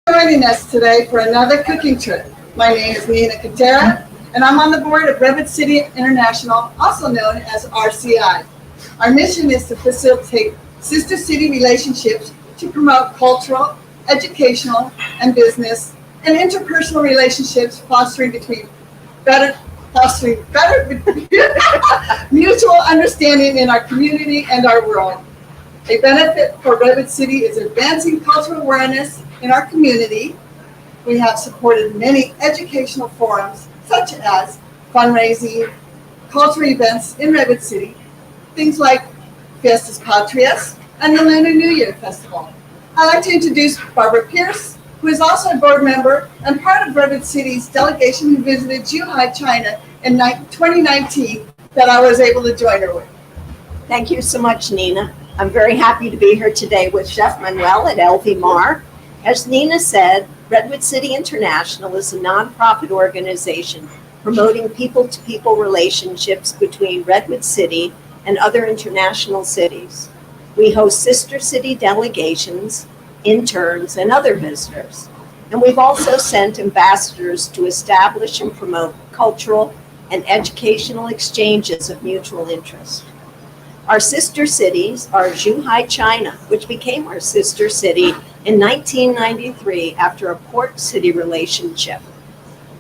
Joining us today for another cooking trip. My name is Nina Katera, and I'm on the board of Redwood City International, also known as RCI. Our mission is to facilitate sister city relationships to promote cultural, educational, and business and interpersonal relationships, fostering better mutual understanding in our community and our world. A benefit for Redwood City is advancing cultural awareness in our community. We have supported many educational forums, such as fundraising, cultural events in Redwood City, things like Fiestas Patrias and the Lunar New Year Festival. I'd like to introduce Barbara Pierce, who is also a board member and part of Redwood City's delegation who visited Zhuhai, China in 2019 that I was able to join her with. Thank you so much, Nina. I'm very happy to be here today with Chef Manuel at LV Mar. As Nina said, Redwood City International is a nonprofit organization promoting people-to-people relationships between Redwood City and other international cities. We host sister city delegations, interns, and other visitors. And we've also sent ambassadors to establish and promote cultural and educational exchanges of mutual interest. Our sister cities are Zhuhai, China, which became our sister city in 1993 after a port-city relationship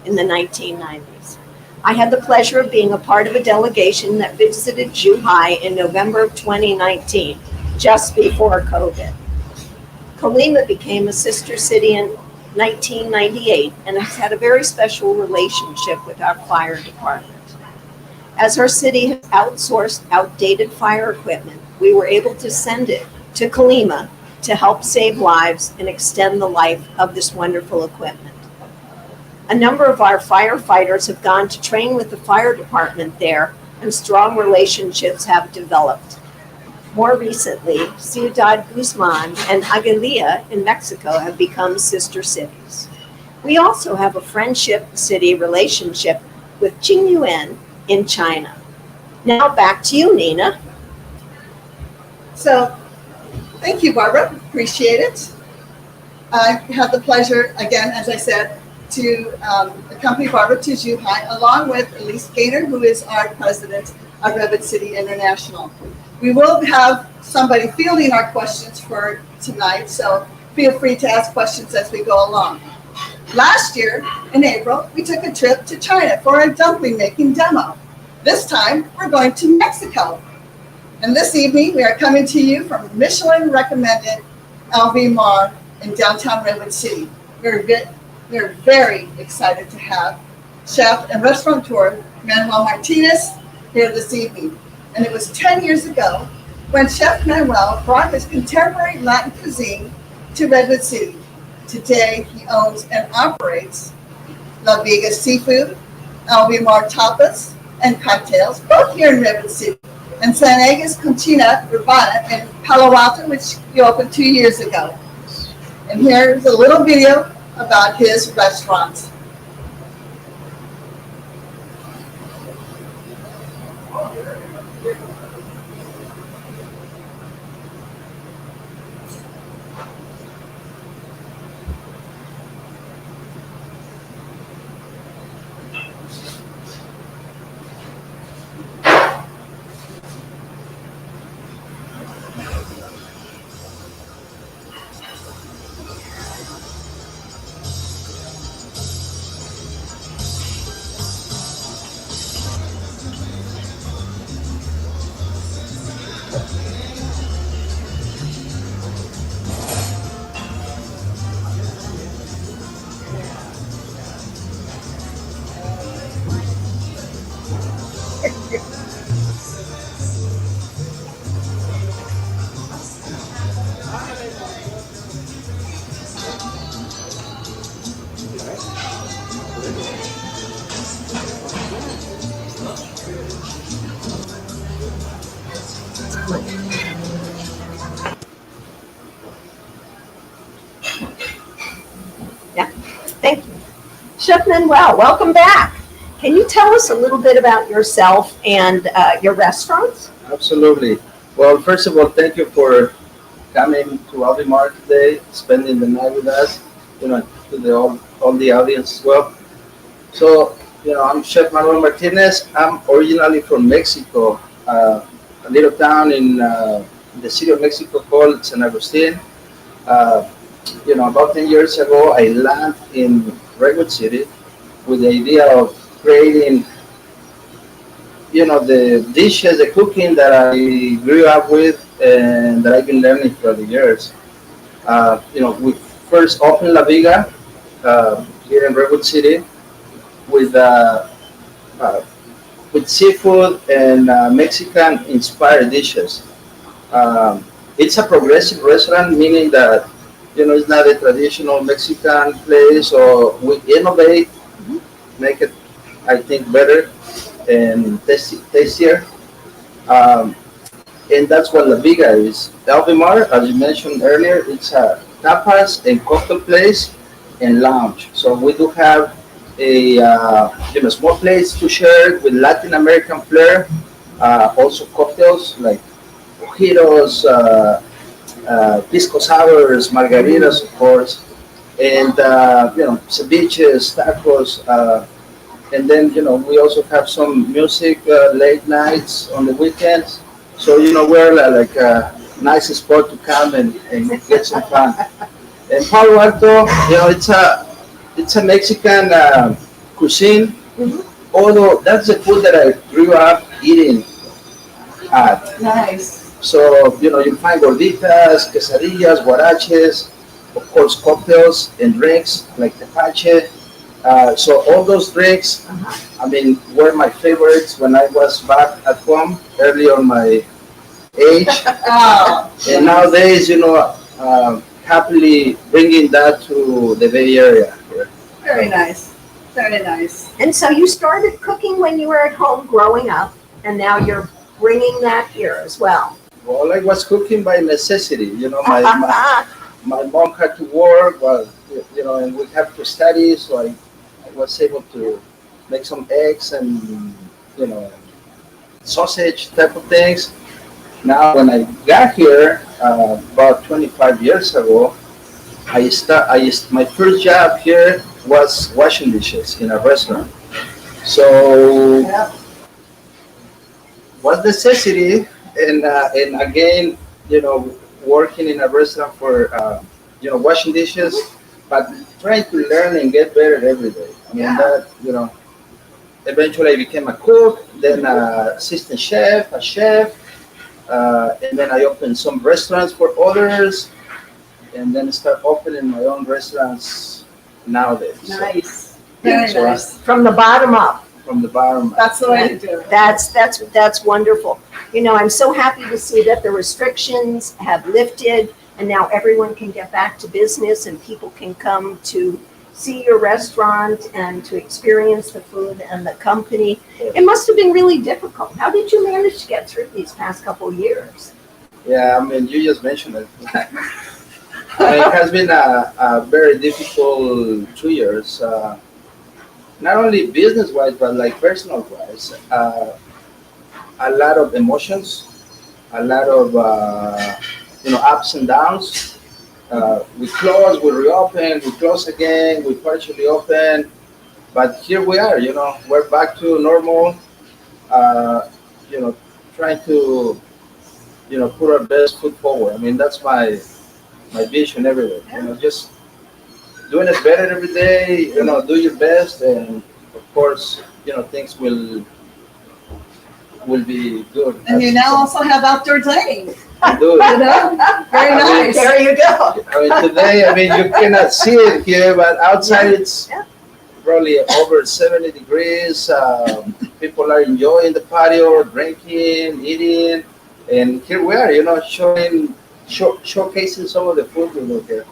in the 1990s. I had the pleasure of being a part of a delegation that visited Zhuhai in November of 2019, just before COVID. Colima became a sister city in 1998 and has had a very special relationship with our fire department. As our city has outsourced outdated fire equipment, we were able to send it to Colima to help save lives and extend the life of this wonderful equipment. A number of our firefighters have gone to train with the fire department there, and strong relationships have developed. More recently, Ciudad Guzman and Aguililla in Mexico have become sister cities. We also have a friendship city relationship with Qingyuan in China. Now back to you, Nina. So, thank you, Barbara. Appreciate it. I had the pleasure, again, as I said, to accompany Barbara to Zhuhai, along with Elise Gaynor, who is our president of Redwood City International. We will have somebody fielding our questions for tonight, so feel free to ask questions as we go along. Last year, in April, we took a trip to China for a dumpling making demo. This time, we're going to Mexico. And this evening, we are coming to you from Michelin recommended LV Mar in downtown Redwood City. We're very excited to have chef and restaurateur Manuel Martinez here this evening. And it was 10 years ago when Chef Manuel brought his contemporary Latin cuisine to Redwood City. Today, he owns and operates La Viga Seafood, LV Mar Tapas, and cocktails, both here in Redwood City, and San Agustín Cocina Urbana in Palo Alto, which he opened 2 years ago. And here's a little video about his restaurant. Chef Manuel, welcome back. Can you tell us a little bit about yourself and your restaurants? Absolutely. Well, first of all, thank you for coming to Alvimar today, spending the night with us, to all the audience as well. So, I'm Chef Manuel Martinez. I'm originally from Mexico, a little town in the city of Mexico called San Agustin. About 10 years ago, I landed in Redwood City with the idea of creating, the dishes, the cooking that I grew up with and that I've been learning through the years. We first opened La Viga here in Redwood City with seafood and Mexican-inspired dishes. It's a progressive restaurant, meaning that it's not a traditional Mexican place, or we innovate, make it, I think, better and tastier. And that's what La Viga is. Alvimar, as you mentioned earlier, it's a tapas and cocktail place and lounge. So we do have a small place to share with Latin American flair. Also cocktails like mojitos, pisco sours, margaritas, of course, and ceviches, tacos, and then we also have some music late nights on the weekends. So we're like a nice spot to come and get some fun. And Palo Alto, it's a Mexican cuisine. Although that's the food that I grew up eating at. Nice. So, you find gorditas, quesadillas, guaraches, of course, cocktails and drinks like tepache. So all those drinks, were my favorites when I was back at home early on my age. And nowadays, happily bringing that to the Bay Area. Very nice. Very nice. And so you started cooking when you were at home growing up, and now you're bringing that here as well. Well, I was cooking by necessity. My mom had to work, and we had to study, so I was able to make some eggs and, sausage type of things. Now, when I got here about 25 years ago, my first job here was washing dishes in a restaurant. So, was necessity, and again, working in a restaurant for washing dishes, but trying to learn and get better every day. Eventually I became a cook, then assistant chef, a chef, and then I opened some restaurants for others, and then start opening my own restaurants nowadays. Nice. Very So, nice. From the bottom up. from the bottom. That's the way to do it. That's wonderful. I'm so happy to see that the restrictions have lifted and now everyone can get back to business and people can come to see your restaurant and to experience the food and the company. It must have been really difficult. How did you manage to get through these past couple of years? Yeah, you just mentioned it. It has been a very difficult 2 years. Not only business-wise, but like personal-wise. A lot of emotions, a lot of ups and downs. We close, we reopen, we close again, we partially open, but here we are. We're back to normal. Trying to put our best foot forward. That's my vision everywhere. Just doing it better every day. Do your best, and of course, things will be good. And you now also have outdoor dining. I do. Very nice. There you go. Today, you cannot see it here, but outside it's probably over 70 degrees. People are enjoying the patio, drinking, eating, and here we are, showcasing some of the food we do here.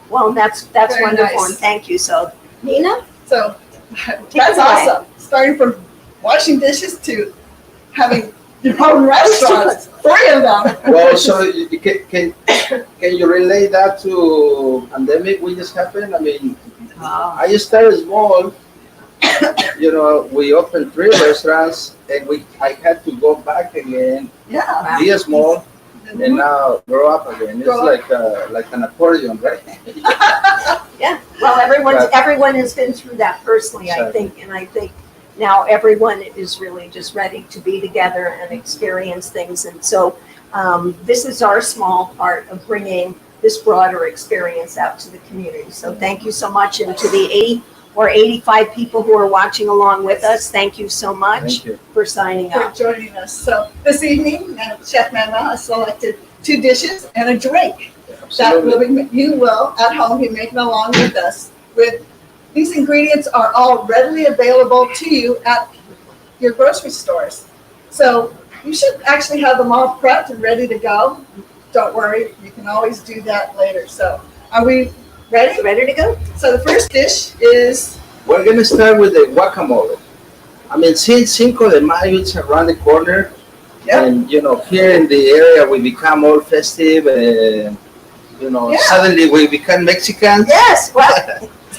Well, that's Very wonderful, nice. and thank you. So, Nina? So Take that's it away. awesome. Starting from washing dishes to having your own restaurants, 3 of them. Well, so can you relate that to pandemic which just happened? I started small, we opened 3 restaurants, and I had to go back again, Yeah. be small, and now grow up again. It's Grow up. like an accordion, right? Yeah, well, everyone has been through that personally, I Exactly. think, and I think now everyone is really just ready to be together and experience things. And so this is our small part of bringing this broader experience out to the community. So thank you so much. And to the 80 or 85 people who are watching along with us, thank you so much Thank you. for signing For up. joining us. So this evening, Chef Manuel has selected 2 dishes and a drink that Absolutely. you will at home be making along with us. These ingredients are all readily available to you at your grocery stores. So you should actually have them all prepped and ready to go. Don't worry, you can always do that later. So are we ready? Ready to go? So the first dish is, We're gonna start with the guacamole. I mean, since Cinco de Mayo is around the corner, Yep. and here in the area we become all festive, and Yeah. suddenly we become Mexicans. Yes, well,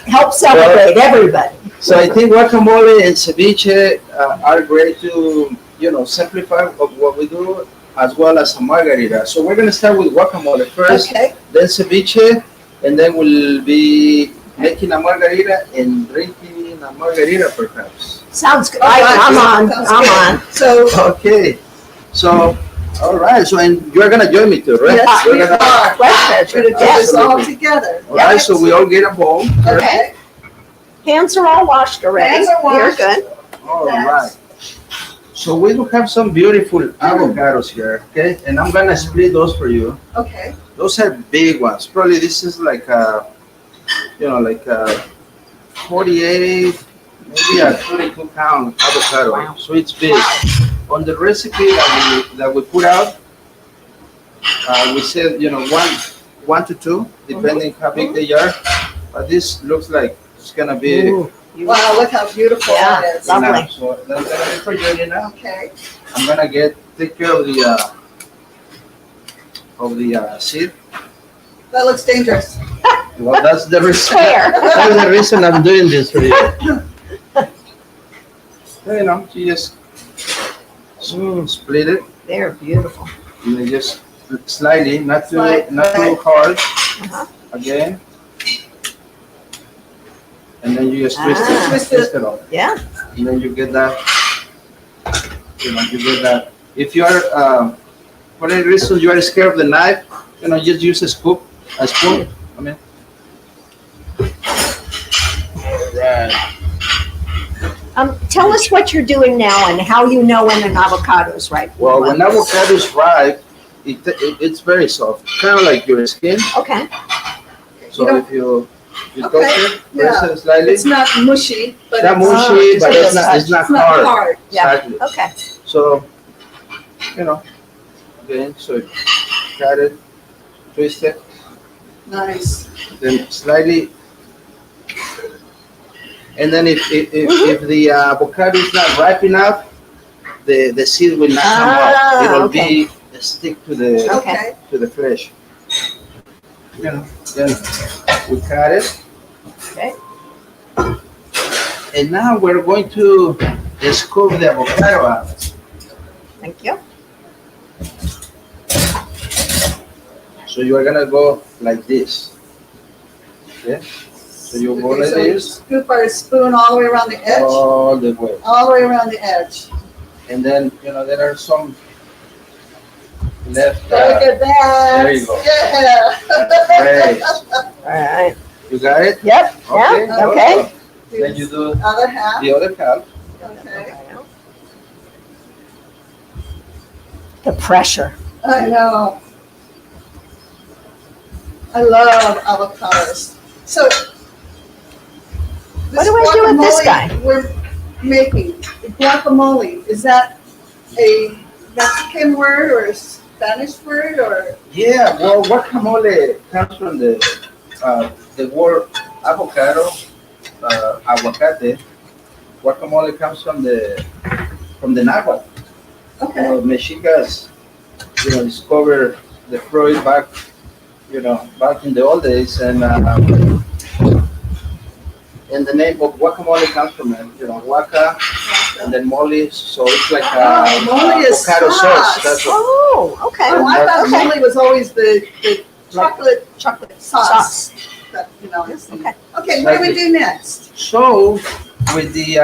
help celebrate everybody. So I think guacamole and ceviche are great to simplify of what we do, as well as a margarita. So we're gonna start with guacamole first, okay, then ceviche, and then we'll be making a margarita and drinking a margarita perhaps. Sounds good. All right. I'm on, Sounds I'm good. on. So Okay, so all right, so and you're gonna join me too, right? yes, we We're gonna- are. Right, We're gonna do yes. this all together. All right, so we all get a bowl. Okay. Hands are all washed already. Hands are washed. You're good. All right. So we do have some beautiful avocados here, okay? And I'm gonna split those for you. Okay. Those are big ones. Probably this is like a, like a 48, maybe a 22-pound avocado. Wow. So it's big. On the recipe that we put out, we said, 1 to 2, depending how big they are. But this looks like it's gonna be Ooh, you- Wow, look how beautiful Yeah. that is. Lovely. enough. So that's gonna be for you now. Okay. I'm gonna take care of the seed. That looks dangerous. Well, that's the reason. Clear. That's the reason I'm doing this for you. You just split it, They're beautiful. and then just slightly, not too Slide, okay. hard. Uh-huh. Again, and then you just twist Ah. it, twist it off, Yeah. and then you get that. You get that. If you are, for any reason you are scared of the knife, just use a spoon. I mean. Right. Tell us what you're doing now and how you know when an avocado is ripe. Well, when avocado is ripe, it's very soft, kind of like your skin. Okay. So You know- if you touch Okay, it, press it slightly, It's not mushy, but it's not it's mushy, just but a it's not it's not hard. hard. Yeah. Exactly. Okay. So, again, so cut it, twist it, Nice. then slightly. And then if the avocado is not ripe enough, the seed will not come out. Ah, It'll okay. be stick to the Okay. flesh. Then we cut it. Okay. And now we're going to scoop the avocado out. Thank you. So you are gonna go like this. Okay? So you go Okay, like so we this scoop our spoon all the way around the edge, all the way. all the way around the edge. And then, there are some left. Look at that. there you go. Yeah. Great. All right. You got it? Yep. Okay. Yeah. Okay. awesome. Then you do Other half. the other half. Okay. The pressure. I know. I love avocados. So. What do I do with this guy? We're making guacamole. Is that a Mexican word or a Spanish word or? Yeah, well, guacamole comes from the word avocado, aguacate. Guacamole comes from the Nahuatl. Okay. Mexicas, discovered the fruit back in the old days, and and the name of guacamole comes from it, waka, and then mole, so it's like Oh, mole is avocado sauce. sauce. That's what, Oh, okay. Oh, I thought Okay. mole was always the chocolate Chocolate sauce. That, is- Okay. Okay, what do we do next? so with the,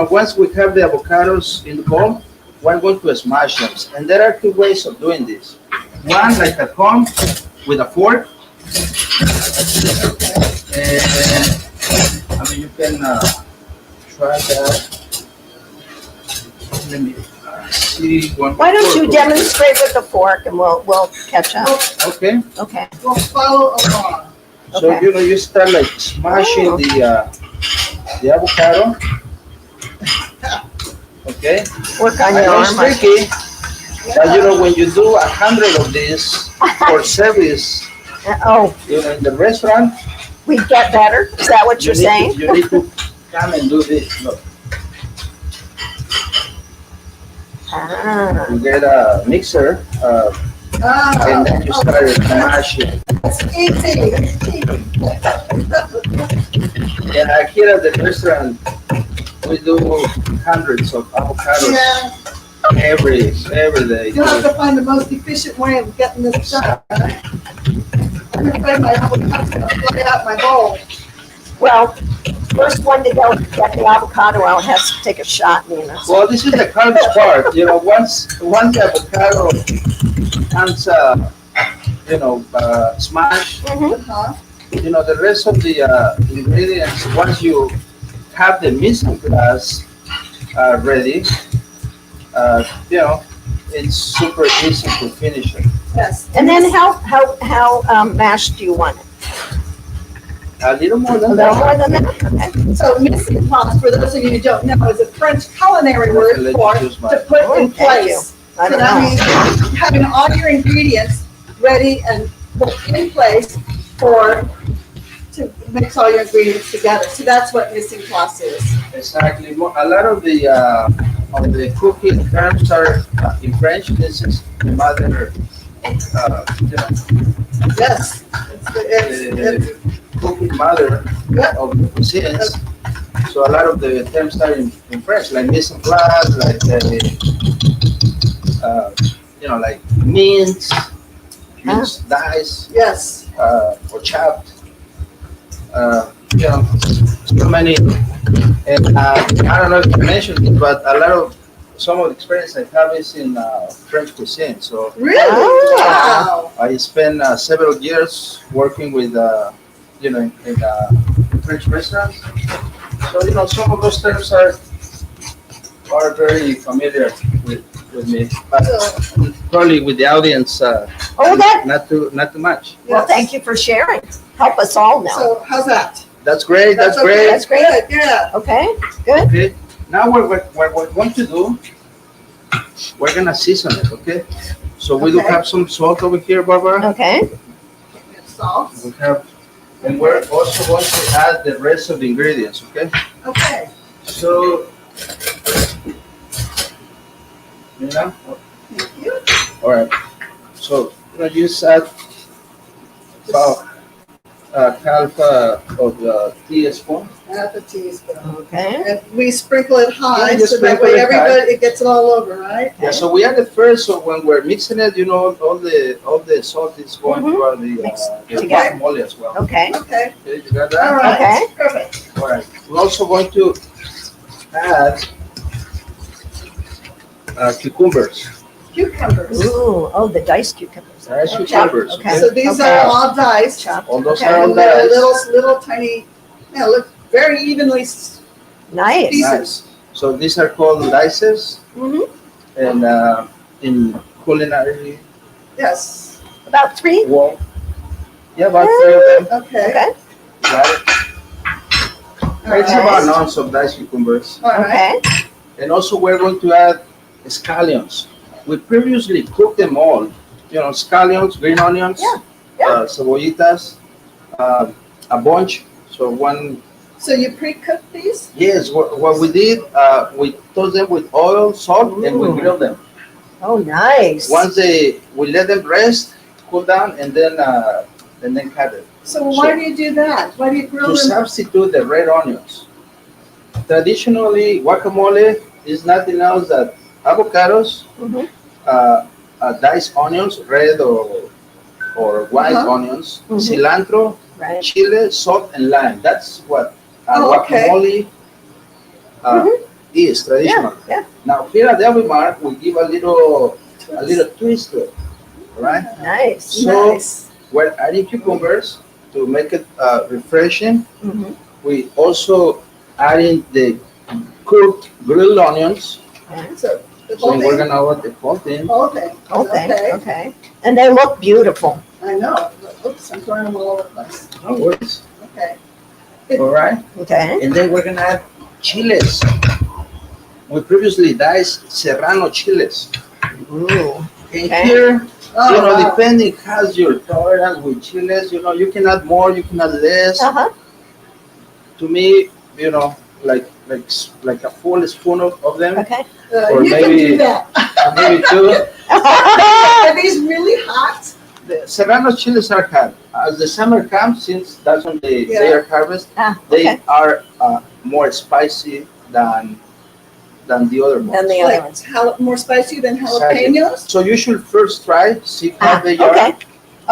once we have the avocados in the bowl, we're going to smash them. And there are two ways of doing this. One, like at home, with a fork. And, you can try that. Let me see one. Why don't you fork. demonstrate with the fork and we'll catch up? Okay. Okay. We'll follow along. So, Okay. you start like smashing Oh. the avocado. Okay. Work on I your know arm. it's tricky, but when you do 100 of these for service, Oh, in the restaurant, we get better? Is that what you're you need saying? to- you need to come and do this. Look, Ah, you get a mixer, and then you start smashing. Easy. Yeah, here at the restaurant, we do hundreds of avocados Yeah, every day. you'll have to find the most efficient way of getting this done. I'm afraid my avocado will fly out my bowl. well, first one to go get the avocado out has to take a shot, Nina. Well, this is the hardest part. Once the avocado comes, smashed, Mhm. Uh-huh. the rest of the ingredients, once you have the mise en place ready, it's super easy to finish it. Yes. And then how mashed do you want it? A little more A than little that. more than that? Okay. So mise en place, for those of you who don't know, is a French culinary word Let for you choose to mine. put Oh, in thank you. place. I So don't that know. means having all your ingredients ready and in place to mix all your ingredients together. So that's what mise en place is. Exactly. A lot of the cooking terms are in French. This is the mother, Yes. It's cooking mother Yep. of the cuisines. So a lot of the terms are in French, like mise en place, like like minced dice, yes. or chopped. So many. And I don't know if you mentioned it, but some of the experience I have is in French cuisine. So Really? Ah. Wow. I spent several years working with, in French restaurants. So, some of those terms are very familiar with me, but So, probably with the audience, Oh, that, not too much. well, yes. thank you for sharing. Help us all know. So how's that? That's great. That's okay. great. That's great. Good, yeah. Okay, good. Okay. Now what we're going to do, we're gonna season it. Okay. So we do Okay. have some salt over here, Barbara. Okay. Salt. We have, and we're also going to add the rest of the ingredients. Okay. Okay. So, Thank you. all right. So just add about half of the teaspoon. Half a teaspoon. Okay. And we sprinkle it high Yeah, just so that sprinkle way it high. everybody, it gets it all over, right? Yeah. So we add it first. So when we're mixing it, all the salt is going Mhm. through Mix the together. guacamole as well. Okay. Okay. Okay, you got All that? right. Okay. Perfect. All right. We're also going to add cucumbers. Cucumbers. Ooh, oh, the diced cucumbers. Nice Okay. cucumbers. Okay. So these Okay. are all diced. Chopped. All those Okay. are all And they're diced. little tiny, look very evenly. Nice. Pieces. Nice. So these are called dices, Hmm. and in culinary Yes. About three? world, yeah, about 3 of them. Okay. Okay. Got it? All It's right. about an ounce of diced cucumbers. All right. Okay. And also we're going to add scallions. We previously cooked them all. Scallions, green onions, Yeah, yeah. cebollitas, a bunch. So So you pre-cook these? yes, what we did, we toast them with oil, salt, and we Ooh. grill them. Oh, nice. Once we let them rest, cool down, and then cut it. So why do you do that? Why do you grill To them? substitute the red onions. Traditionally, guacamole is nothing else than avocados, Mhm. diced onions, red or white Uh-huh. onions, Mhm. cilantro, Right. chile, salt, and lime. That's what Oh, okay. guacamole is traditionally. Yeah. Now here at Elvie Mark, we give a little twist to it, right? Nice. So- Nice. We're adding cucumbers to make it refreshing. Mhm. We also adding the cooked grilled onions. So the So whole we're thing, gonna add the whole thing. whole thing. Whole thing. Okay. Okay. And they look beautiful. I know. Oops, I'm throwing them all over the place. No worries. Okay. All right. Okay. And then we're gonna add chiles. We previously diced serrano chiles. Ooh. And Okay. here, Oh, you know, wow. depending how's your tolerance with chiles, you know, you can add more, you can add less. Uh-huh. To me, you know, like a full spoon of them, Okay. Or You can maybe- do that. maybe two. Are these really hot? The serrano chiles are hot. As the summer comes, since that's when they Yeah. are harvested, Ah, they okay. are more spicy than the other ones. Then the other Like ones. more spicy than Exactly. jalapenos? So you should first try, see how they are, Okay.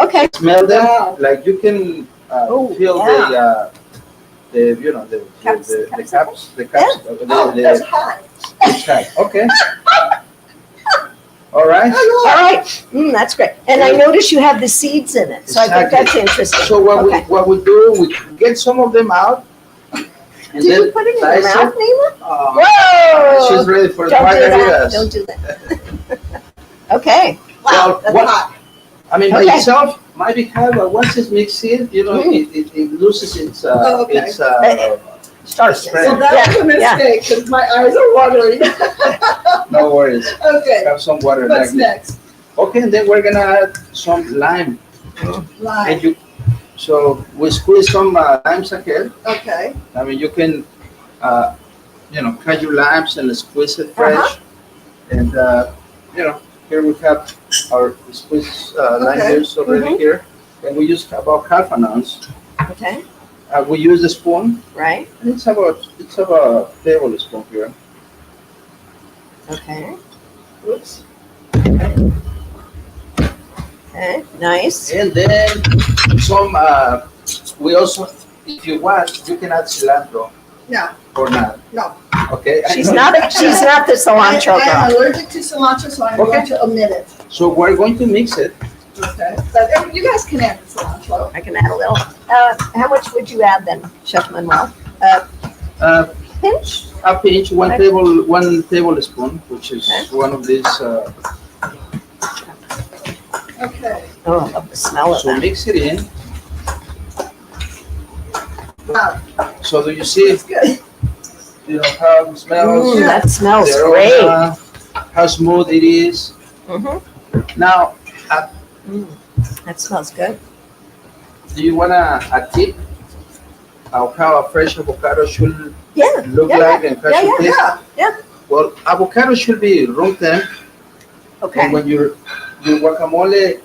Okay. smell them. Wow. Like you can Oh, feel the you know the Caps- the caps- caps the caps Oh, that's hot. it's hot. Okay. All right. All right. That's great. And I notice you have the seeds in it, so I think Exactly. that's interesting. So Okay. what we do, we get some of them out, and Do then you put it in your dice mouth, Nina? She's Whoa! ready for the Don't do that. margaritas. Don't do that. Okay. Wow, Well, that's what- hot. I mean, by Okay. itself might be hot, but once it's mixed in, you know, it loses its Oh, okay. Starts. Spread. So that was a Yeah. mistake, because my eyes are watering. no worries. Okay, Have some water. what's like this. next? Okay, and then we're gonna add some lime. Lime, And so we squeeze some limes ahead. okay. I mean, you can, you know, cut your limes and squeeze it fresh. And, you know, here we have our squeezed lime Okay. juice already here. And we use about half an ounce. Okay. We use the spoon. Right. And it's about a tablespoon here. Okay. Oops. Okay. Nice. And then some, we also, if you want, you can add cilantro No, or not. no. Okay? She's not the cilantro I'm girl. allergic to cilantro, so I'm Okay. going to omit it. So we're going to mix it. Okay. But you guys can add the cilantro. I can add a little. How much would you add then, Chef Manuel? Uh, Pinch? a pinch, Okay. one tablespoon, which is Okay. one of these. Okay. Oh, I love the smell of So that. mix it in. Wow, So do you see, it's good. you know, how it smells? That smells the great. aroma, how smooth it is. Mhm. Now, That smells good. do you want a tip of how a fresh avocado should Yeah. look Yeah, like and how yeah, should Yeah, taste? yeah. Well, avocado should be room temp. Okay. And when your guacamole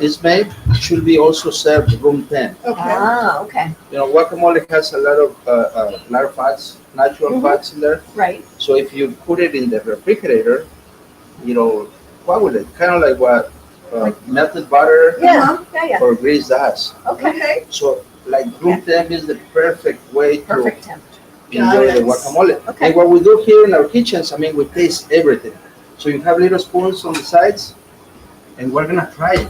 is made, it should be also served room temp. Okay. Ah, okay. You know, guacamole has a lot of fats, natural Mhm. fats in there. Right. So if you put it in the refrigerator, you know, what would it? Kind of like what melted butter Yeah. Yeah. Yeah. or grease does. Okay. Okay. So like room temp is the perfect way to Perfect temp. enjoy the Nice. guacamole. Okay. And what we do here in our kitchens, I mean, we taste everything. So you have little spoons on the sides, and we're gonna try it.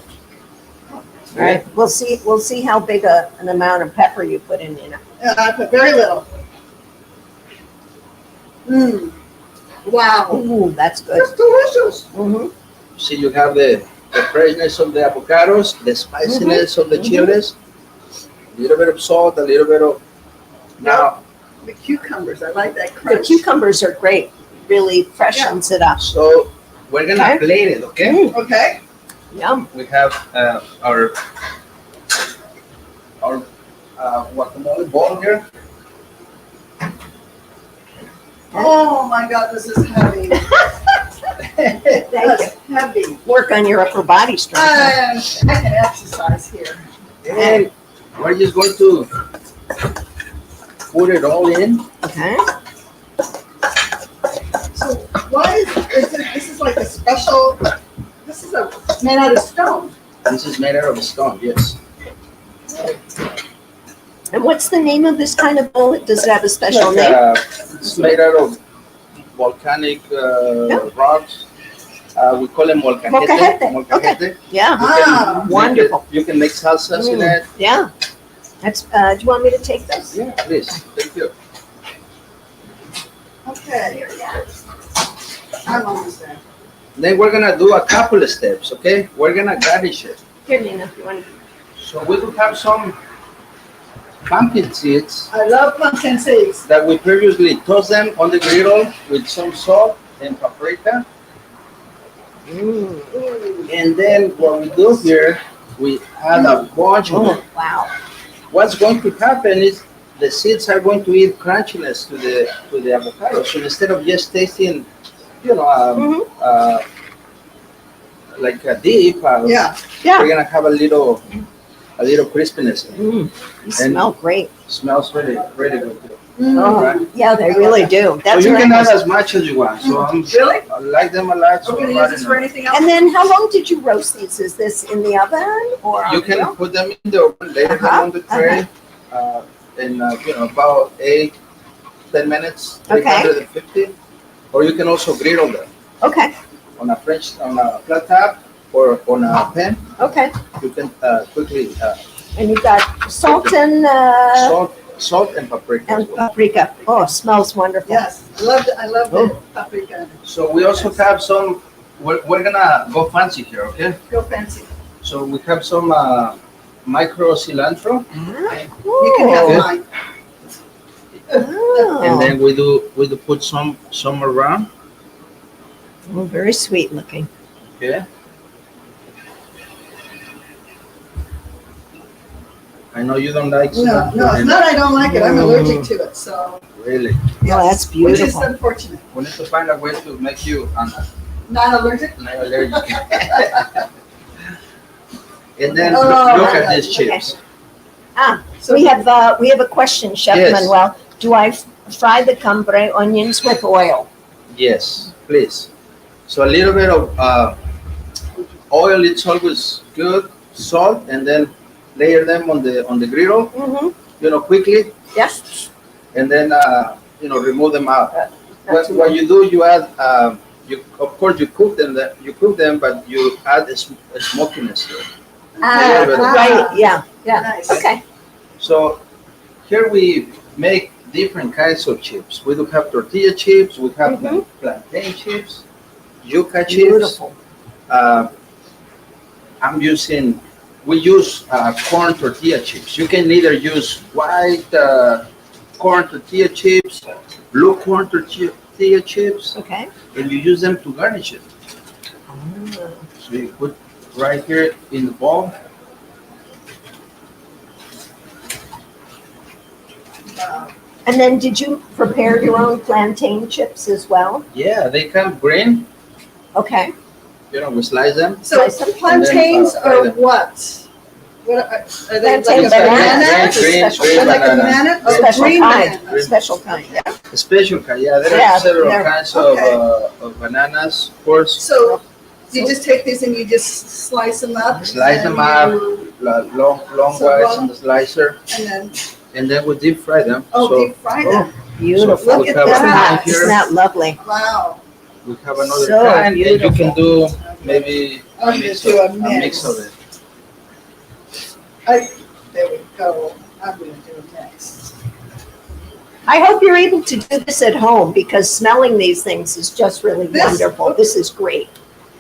All right. We'll see how big an amount of pepper you put in, Nina. I put very little. Mmm. Wow. Ooh, that's good. That's delicious. Mm-hmm. See, you have the freshness of the avocados, the spiciness of the Mhm. chiles, a little bit of salt, a little bit of. Now, The cucumbers, I like that The crunch. cucumbers are great. Really freshens it up. so we're gonna Okay. plate it, okay? Mm, Okay. yum. We have our guacamole bowl here. Oh my God, this is heavy. Thank That's heavy. Work on your upper body strength. I can exercise here. And We're just going to put it all in. Okay. So why this is like a special, this is made out of stone. This is made out of stone, yes. And what's the name of this kind of bullet? Does it have a special Like, name? it's made out of volcanic rocks. We call them molcajete. Molcajete, Yeah, Ah, wonderful. You can make salsas in it. Yeah. That's, do you want me to take this? Yeah, please. Thank you. okay. I'm almost there. Then we're gonna do a couple of steps, okay? We're gonna garnish it. Here, Nina, if you want to. So we do have some pumpkin seeds I love pumpkin seeds. that we previously tossed them on the griddle with some salt and paprika. And then what we do here, we add a bunch of it. Oh, wow. What's going to happen is the seeds are going to eat crunchiness to the avocado. So instead of just tasting, like a dip, Yeah. we're gonna have a little crispiness. You smell great. Smells really, really good. Oh, Right. yeah, they really do. So That's you what can I add was- as much as you want. So Really? I like them a lot. So Are we I'm gonna use this adding for them. anything else? And then how long did you roast these? Is this in the oven or? You on the can grill? put them in the oven, lay them on the tray, in about 8-10 minutes, Okay. 350. Or you can also griddle them Okay, on a flat top or on a pan. okay. You can quickly And you've got salt and salt and paprika. as and well. paprika. Oh, it smells wonderful. Yes, I love the paprika. So we also have some. We're gonna go fancy here, okay? Go fancy. So we have some micro cilantro, You can have Oh. mine. Oh. and then we do put some around. Oh, very sweet looking. Okay. I know you don't like No, cilantro. no, it's not I don't like it, I'm allergic to it, so. Really. Oh, that's Which is beautiful. unfortunate. We need to find a way to make you Not allergic? not allergic. And then Oh, look at okay. these chips. So We have a question, Chef Yes. Manuel. Do I fry the cambray onions with oil? Yes, please. So a little bit of oil, it's always good. Salt, and then layer them on the griddle, Mm-hmm. Quickly, Yes. and then remove them out. Not too What you do, you add of course you cook them, but you add a smokiness to it. Ah, but- right, yeah, yeah. Nice. Okay. So here we make different kinds of chips. We do have tortilla chips, we have Mhm. plantain chips, yuca chips. Beautiful. We use corn tortilla chips. You can either use white corn tortilla chips, blue corn tortilla chips, Okay. and you use them to garnish it. So you put right here in the bowl. And then did you prepare your own plantain chips as well? Yeah, they come green. Okay. We slice them. So Nice. plantains And then, are what? What are they like Plantain a banana? banana? Green Or like a banana? Oh, Special green kind, banana. special kind, yeah. Special kind, yeah. There Yeah, are several they're- kinds okay. of bananas, of course. So you just take these and you just slice them up? Slice them and up. you- Long So wise long. on the slicer, And then, and we deep fry them. oh, So deep fry them. Beautiful. Look we at have that. another Isn't here. that lovely? Wow. We have another So kind, and you beautiful. can do maybe I'm gonna do a mix. of it. There we go. I'm gonna do it next. I hope you're able to do this at home because smelling these things is just really This- wonderful. This is great.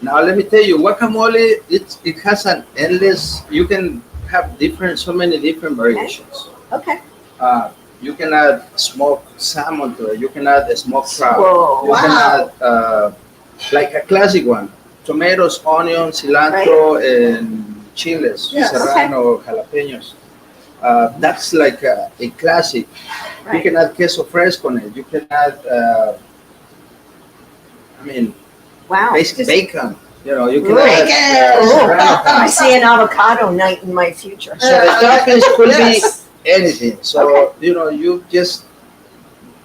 Now let me tell you, guacamole, it has an endless. You can have so many different variations. Okay. You can add smoked salmon to it. You can add a smoked crab. Whoa. You can Wow. add like a classic one: tomatoes, onions, cilantro, and chiles, Yes. serrano, jalapenos. That's like a classic. You Right. can add queso fresco on it. You can add, Wow. basic bacon. You know, you can Ooh. add, Oh, I see an avocado night in my future. so the toppings could Yes. be anything. So, you know, you just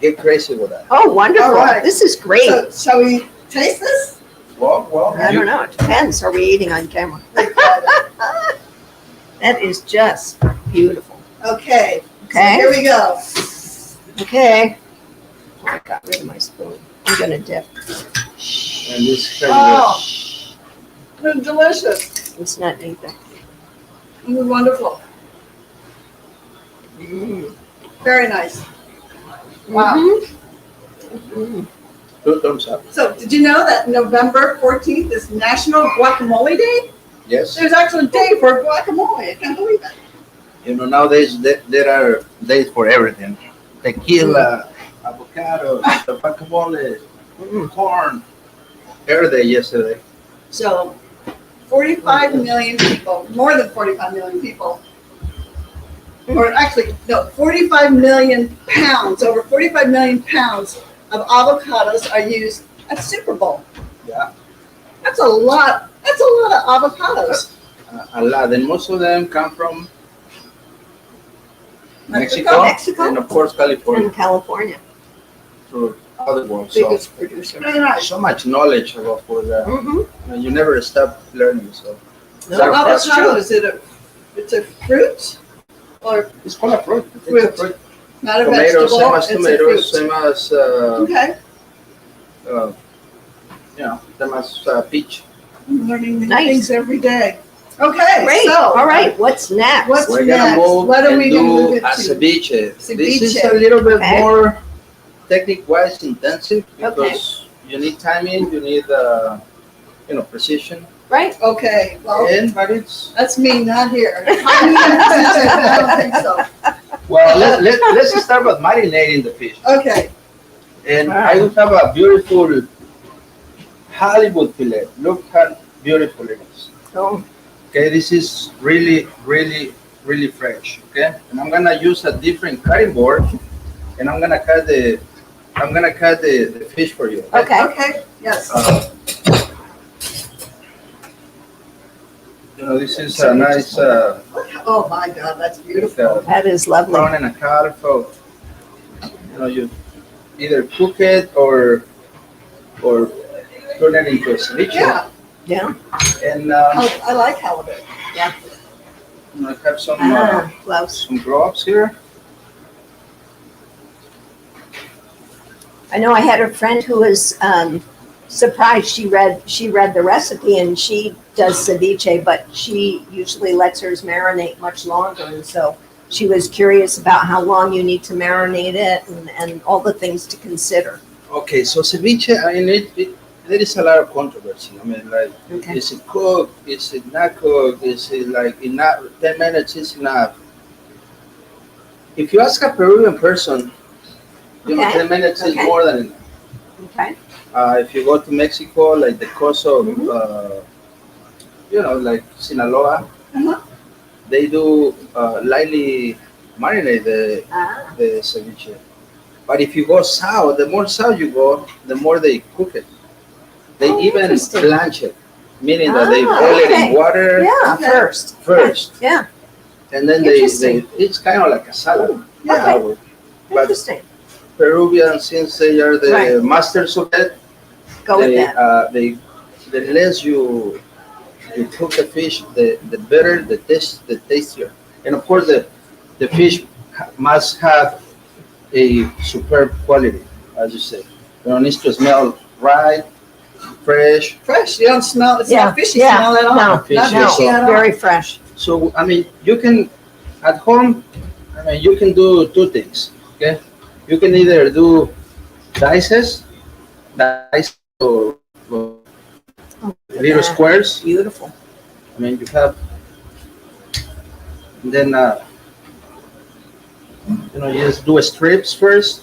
get crazy with that. Oh, wonderful. All right. This is great. So, shall we taste this? Well, I don't know. It depends. Are we eating on camera? That is just beautiful. Okay. So Okay. here we go. Okay. Oh, I got rid of my spoon. I'm gonna dip. And this kind Oh, they're delicious. It's not anything. They're wonderful. Mm. Very nice. Wow. Mhm. two thumbs up. So did you know that November 14th is National Guacamole Day? Yes. There's actually a day for guacamole. I can't believe it. You know, nowadays there are days for everything. Tequila, avocado, guacamole, corn. Every day yesterday. So 45 million people, more than 45 million people, or actually, no, 45 million pounds, over 45 million pounds of avocados are used at Super Bowl. Yeah. That's a lot. That's a lot of avocados. A lot. And most of them come from Mexico, Mexico. and of course California, In California, to other world. So, biggest producer. Very nice. so much knowledge about food. Mm-hmm. You never stop learning. So So Very avocado, fresh. is it it's a fruit or it's called a fruit. It's Fruit. a fruit. not a Tomatoes, vegetable? same as It's a tomatoes, fruit. same as Okay. same as peach. I'm learning new Nice. things every day. Okay, Great. so All right. What's next? What's We're next? gonna move What are and we gonna move do it a to? ceviche. This is Ceviche. a little bit Okay. more technique-wise intensive because you need timing, you need precision, Right. Okay, well, but it's that's me, not here. I don't think so. well. Let's start with marinating the fish, Okay, and All I right. will have a beautiful Hollywood fillet. Look how beautiful it is. Oh, Okay, this is really, really, really fresh. Okay, and I'm gonna use a different cutting board, and I'm gonna cut the fish for you. okay. okay, yes. This is a nice Oh my God, that's beautiful. That is lovely. pound and a half of. You either cook it or turn it into a ceviche. Yeah, Yeah. And I like halibut. I have some Gloves. some gloves here. I know I had a friend who was surprised. She read the recipe and she does ceviche, but she usually lets hers marinate much longer. And so she was curious about how long you need to marinate it and all the things to consider. Okay, so ceviche, I mean, there is a lot of controversy. I mean, like, Okay. is it cooked? Is it not cooked? Is it like enough? 10 minutes is enough. If you ask a Peruvian person, Okay. 10 minutes is Okay. more than enough. Okay. If you go to Mexico, like the coast of, Mhm. like Sinaloa, Uh-huh. they do lightly marinate Ah, the ceviche. But if you go south, the more south you go, the more they cook it. They Oh, even interesting. blanch it, meaning that they Ah, boil it okay. in water yeah. Okay. First. first, Yeah. and then Interesting. it's kind of like a salad. Yeah. that way. But Interesting. Peruvians, since they are the Right. masters of it, Go with that. the less you cook the fish, the better the tastier. And of course, the fish must have a superb quality, as you say. It needs to smell right, fresh. Fresh, you don't smell, it's Yeah, not fishy yeah, smell at all. no, Not fishy, fishy so- at all. Very fresh. So, I mean, you can, at home, you can do two things, okay? You can either do dice or Oh, look at little that. squares. Beautiful. I mean, you have, and then, you just do strips first.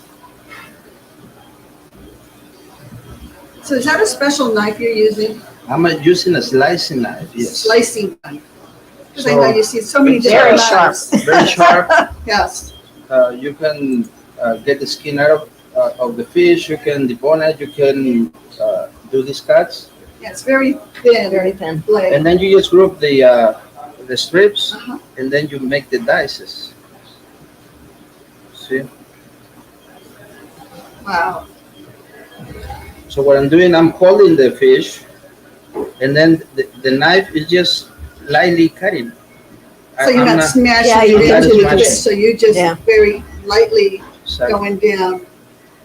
So is that a special knife you're using? I'm using a slicing knife, yes. Slicing knife? Because I know So, you see so many it's Very different sharp. knives. very sharp. Yes, You can get the skin out of the fish. You can debone it. You can do these cuts. Yeah, it's very thin. Very thin. Blade. And then you just group the strips, Uh-huh. and then you make the dices. See? Wow. So what I'm doing, I'm holding the fish, and then the knife is just lightly cutting. So you're I'm not smashing Yeah, it you're not into the smashing. fish, so you're just Yeah. very lightly Exactly. going down,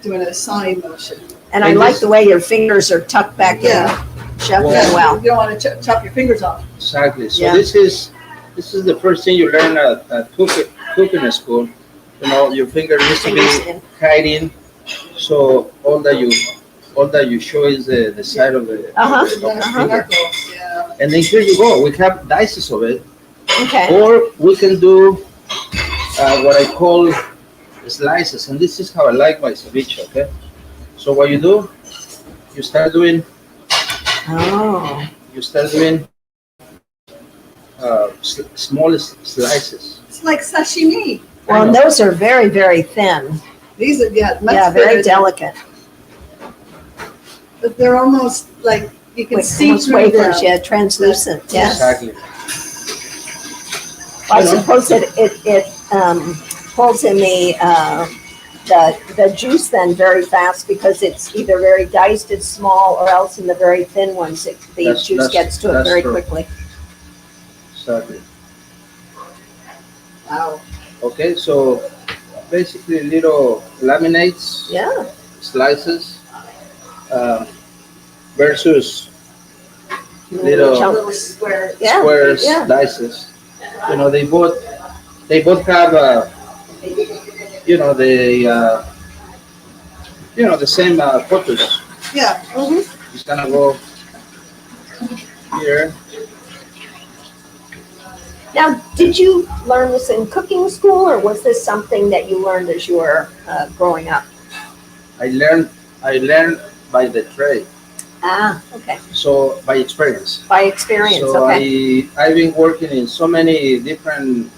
doing a sawing motion. And I And like this- the way your fingers are tucked back in, Yeah. Chef Well- Manuel. You don't want to chop your fingers off. Exactly. So Yeah. this is the first thing you learn at cooking school. You know, your finger needs to be Fingers in. hiding, so all that you show is the side of the, Uh-huh. of the finger. Yeah. And then here you go. We have dices of it, Okay, or we can do what I call slices, and this is how I like my ceviche. Okay. So what you do, you start doing oh, small slices. It's like sashimi. well, and those are very, very thin. These are, yeah, much Yeah, very thinner, delicate. but they're almost like, you can Like see almost through them. wafers, yeah, translucent, yes. Exactly. I suppose it pulls in the juice then very fast because it's either very diced, it's small, or else in the very thin ones, the That's- juice that's- gets to it that's very true. quickly. Exactly. Wow. Okay, so basically little laminates, Yeah, slices, versus little Little square. yeah, squares, yeah. dices. You know, they both have the same purpose. Yeah. Mhm. It's gonna go here. Now, did you learn this in cooking school, or was this something that you learned as you were growing up? I learned by the trade, Ah, okay, so by experience. by experience, So okay. I've been working in so many different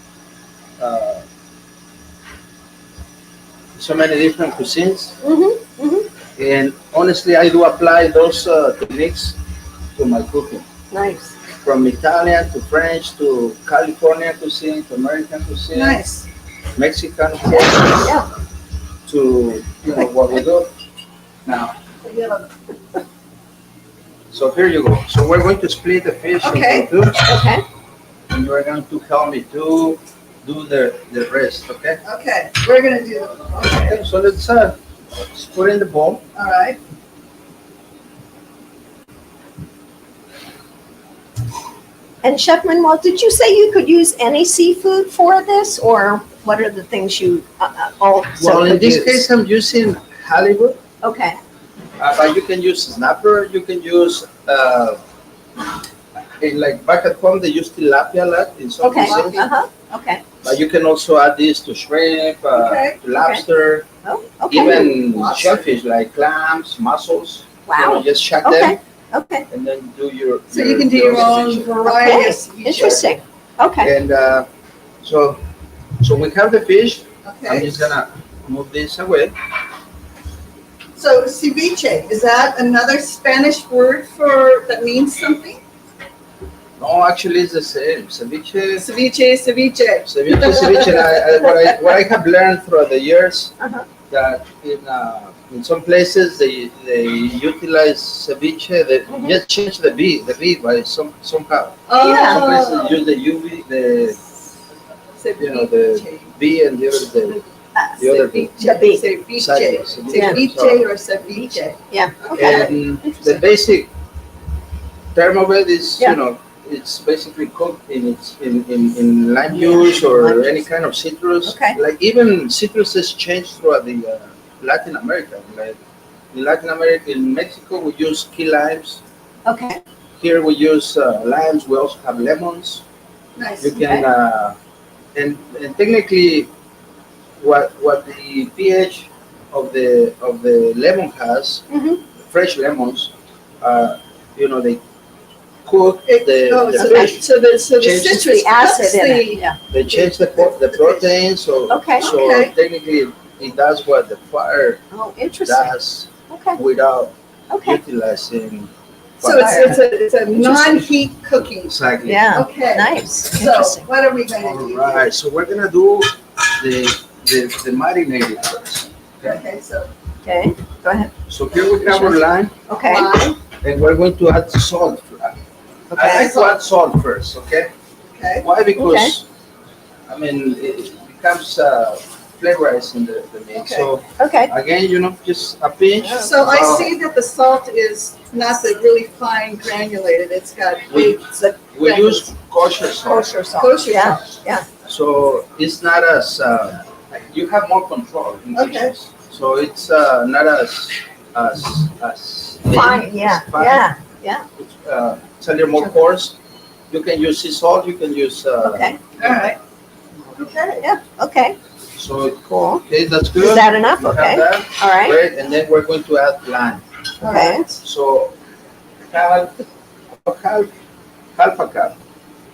cuisines, and honestly, I do apply those techniques to my cooking, Nice, from Italian to French to California cuisine to American cuisine, Nice. Mexican cuisine, yeah, to what we do now. Yeah. So here you go. So we're going to split the fish Okay. into two, okay. and you're going to help me to do the rest. Okay. Okay, we're gonna do, okay, Okay, so let's put in the bowl. all right. And Chef Manuel, did you say you could use any seafood for this, or what are the things you also Well, in could this use? case, I'm using halibut, Okay, but you can use snapper. You can use like back at home they use tilapia a lot in some okay, cuisines. okay. But you can also add this to shrimp, Okay, to lobster, Oh, okay. even Awesome. shellfish like clams, mussels. Wow, Just chuck okay, them okay. and then do your. So you can do your own ceviche. variety Okay, of ceviche. interesting. Okay, And so we have the fish. I'm Okay, just gonna move this away. so ceviche, is that another Spanish word for, that means something? No, actually, it's the same. Ceviche. Ceviche, ceviche. Ceviche. And what I have learned throughout the years, Uh-huh. that in some places they utilize ceviche. They Mhm. just change the B by somehow. Yeah. Some places use the UV, the Ceviche. B, and the other the other B. The B. Ceviche. Ceviche. Ceviche or ceviche. yeah, okay. And the basic term of it is, Yeah. it's basically cooked in lime juice or lime any juice. kind of citrus. Okay. Like even citruses change throughout the Latin America. Like in Latin America, in Mexico, we use key limes. Okay, Here we use limes. We also have lemons. Nice. You can and technically, what the pH of the lemon has, Mhm. fresh lemons, they cook Oh, the so fish. the Change citrus the acid cuts in it, the, yeah. They change the protein, so Okay. Okay. technically it does what the fire Oh, interesting. does Okay, without okay. utilizing So it's a non-heat cooking. Exactly. Yeah, Okay. nice, So interesting. what are we gonna All do? right, so we're gonna do the marinated first. Okay, so Okay, go ahead. So here we have our lime, Okay, lime, and we're going to add salt. I okay, like to add salt first, okay? okay, Why? Because, I mean, it becomes flavorized in the meat. Okay. So okay. again, just a pinch. so I see that the salt is not the really fine granulated, it's got It's a We use kosher salt, kosher salt. kosher Yeah, salt. so it's not as, you have more control in Okay. kitchens. So it's not as fine, yeah, fine. yeah, It's a little more coarse. You can use sea salt, you can use, okay, All right. Okay. yeah, okay, so, cool. okay, that's good. Is that enough? You have Okay, that. all right, Great, and then we're going to add lime. okay, So half a cup. half a cup.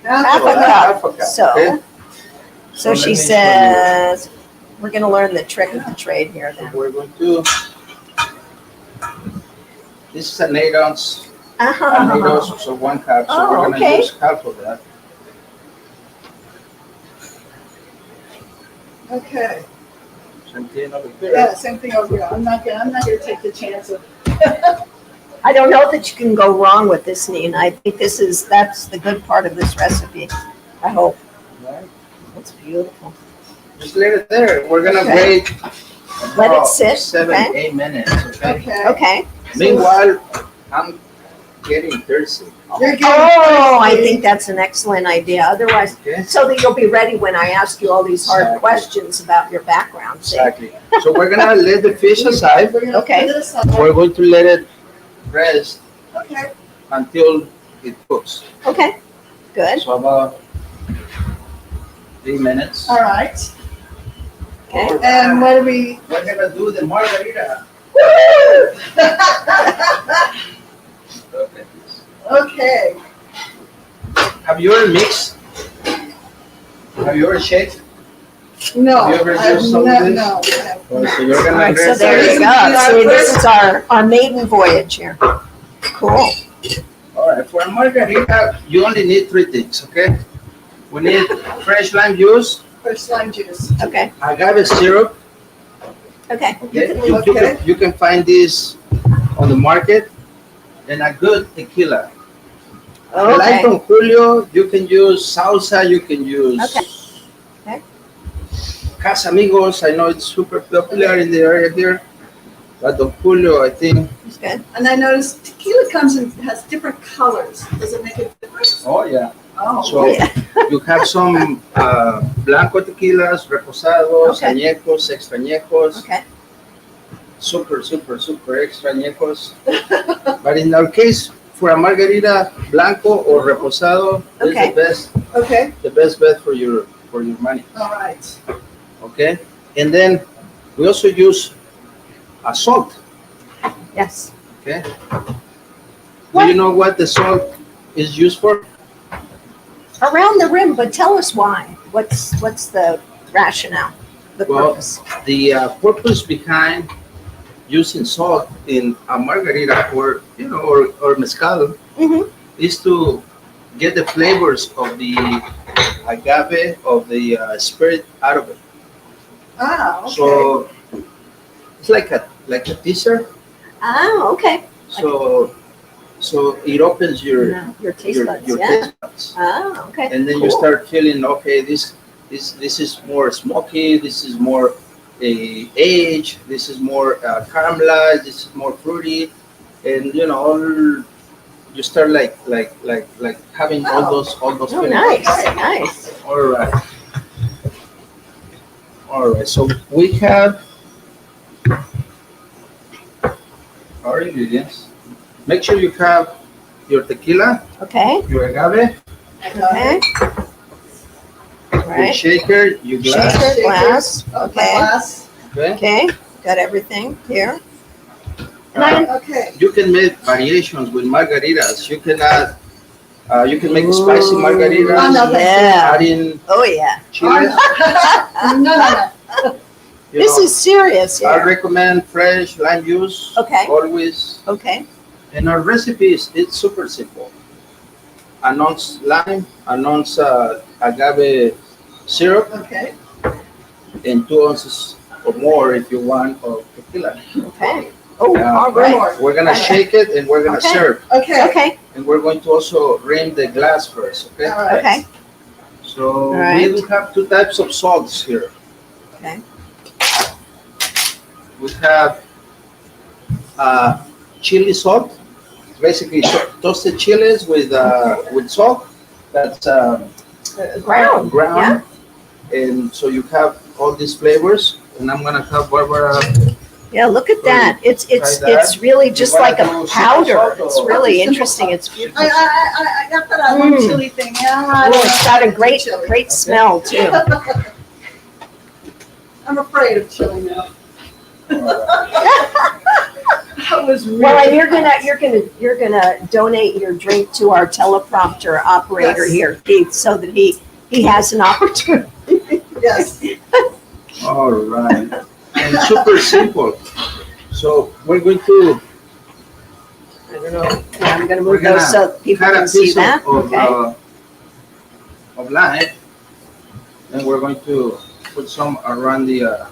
Half a cup, So, okay? so let she me show you. says, we're gonna learn the trick of the trade here So then. we're going to, this is an 8 ounce, Uh-huh. so 1 cup, so Oh, we're gonna okay. use half of that. Okay, Same thing over here. yeah, same thing over here, I'm not gonna take the chance of. I don't know that you can go wrong with this, Nina. I think that's the good part of this recipe. I hope. Right. It's beautiful. Just leave it there, we're gonna Okay. wait. Let it about sit, 7, okay. 8 minutes, okay? Okay. Okay. Meanwhile, I'm getting thirsty, You're getting Oh, I thirsty. think that's an excellent idea. Otherwise, okay? so that you'll be ready when I ask you all these hard Exactly. questions about your background. See? Exactly. So we're gonna let the fish aside. We're gonna Okay. put it aside. We're going to let it rest Okay, until it cooks. Okay, good. So about 3 minutes. all right, Okay. and what are we? We're gonna do the margarita. Look at this. Okay, Have you ever mixed? Have you ever shaked? no. Have you ever I've used some of no- this? No. So you're All gonna right, so rest there you it. go. See, this is our maiden voyage here. Cool. All right, for a margarita, you only need 3 things, okay? We need fresh lime juice, Fresh lime juice. Okay, agave syrup, okay. okay? You can leave. You can find this on the market, and a good tequila. Like Okay, Don Julio, you can use salsa, you can use Okay. Okay. Casamigos. I know it's super popular in the area here, but Don Julio, I think. it's good. And I noticed tequila comes in, has different colors. Does it make a difference? Oh yeah. Oh. So you have some blanco tequilas, reposados, Okay. añejos, extrañejos, Okay, super extra añejos. But in our case, for a margarita, blanco or reposado Okay. is Okay, the best bet for your money. all right. Okay, and then we also use a salt. yes. Okay. What? Do you know what the salt is used for? Around the rim, but tell us why. What's the rationale, the Well, purpose? The purpose behind using salt in a margarita or mezcal Mm-hmm. is to get the flavors of the agave, of the spirit out of it. Ah, okay. So it's like a teaser. Oh, okay. So it opens your Your taste buds, yeah. taste buds. Oh, okay. And then you Cool. start feeling, okay, this is more smoky, this is more aged, this is more caramelized, this is more fruity, and you start like having all those Oh, feelings. nice. All right. So we have our ingredients. Make sure you have your tequila, Okay, your agave, okay. your Right. shaker, your glass. Shaker, glass, My okay. glass. Okay. Okay, got everything here. And I, Okay. You can make variations with margaritas. You can add, you can make a spicy Ooh. margarita. Oh, no, thank Yeah. Add in oh, yeah. chili. No. This is serious I here. recommend fresh lime juice. Okay. Always. Okay, And our recipes, it's super simple. An ounce lime, an ounce agave syrup, Okay, and 2 ounces or more if you want of tequila. Okay. Oh, Yeah. all right. More. We're gonna shake it and we're gonna Okay. serve. okay, Okay, And we're going to also rim the glass first, okay? all right. okay, So All right. we do have two types of salts here. okay. We have chili salt, basically toasted chilies with salt. That's Ground. ground. And so you have all these flavors. And I'm gonna have Barbara. Yeah, look at that. It's Try it's really just wanna like a do powder. simple It's salt or- really Simple interesting. salt. It's beautiful. I got that one Mm. chili thing, yeah. I Oh, don't it's know got a about great chili. great smell too. I'm afraid of chili now. That was really. Well, and you're gonna donate your drink to our teleprompter operator Yes. here, Keith, so that he has an opportunity. Yes, All right. And super simple. So we're going to I don't know. Yeah, I'm gonna We're move those so people cut a can see piece that. Okay. of lime, and we're going to put some around the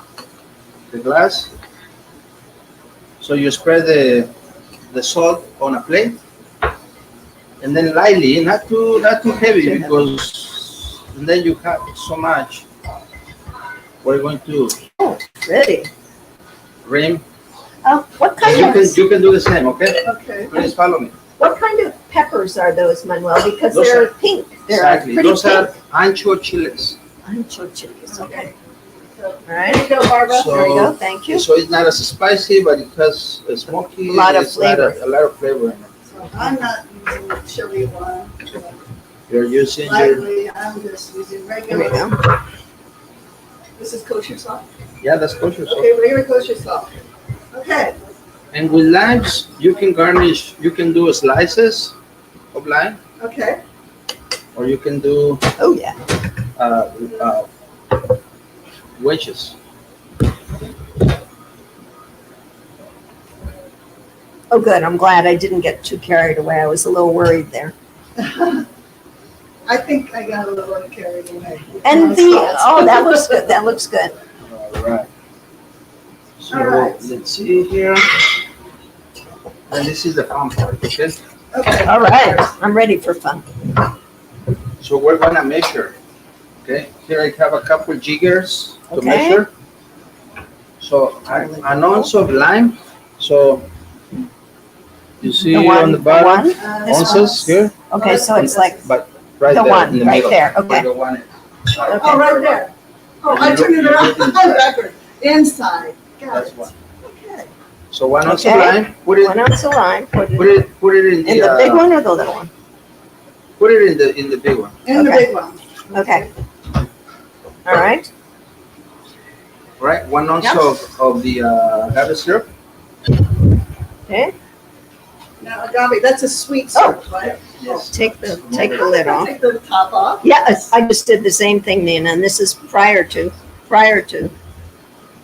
glass. So you spread the salt on a plate, and then lightly, not too heavy, Too heavy. because and then you have so much. We're going to Ready. rim. What And kind of you can do the same, okay? okay. Please follow me. what kind of peppers are those, Manuel? Because Those they're are- pink. They're Exactly. pretty Those pink. are ancho chiles. Ancho chilies. Okay. So, All there right. you go, Barbara. So- There you go. Thank you. So it's not as spicy, but it has a smoky. A lot of it's flavor. A lot of flavor in it. So I'm not using the chili one. You're using your, Lightly, I'm just using There we regular. go. This is kosher salt. yeah, that's kosher salt. Okay, regular kosher salt. Okay, And with limes, you can garnish, you can do slices of lime, okay. or you can do Oh yeah. wedges. Oh good. I'm glad I didn't get too carried away. I was a little worried there. I think I got a little carried away. And that looks good. That looks good. All right. So All right. let's see here. And this is the fun part, okay? Okay. All right. I'm ready for fun. So we're gonna measure, okay? Here I have a couple jiggers to Okay. measure. So an ounce of lime, so you see The one. on the The bottom, one. This ounces here, Okay. So it's like but right The there one, in the right middle. there, where okay. the one is. Oh, right there. Oh, I turned it around backward. Inside. Got That's it. one. Okay. So 1 ounce of Okay. lime, put it, 1 ounce of lime. Put it put it in in the big the, one or the little one? put it in the big one. And the Okay. big one. Okay. All right. Right, 1 ounce Yep. of the agave syrup. Okay. Now agave, that's a sweet syrup, right? Yes. Take the lid off. Take the top off. Yeah, I just did the same thing, Nina, and this is prior to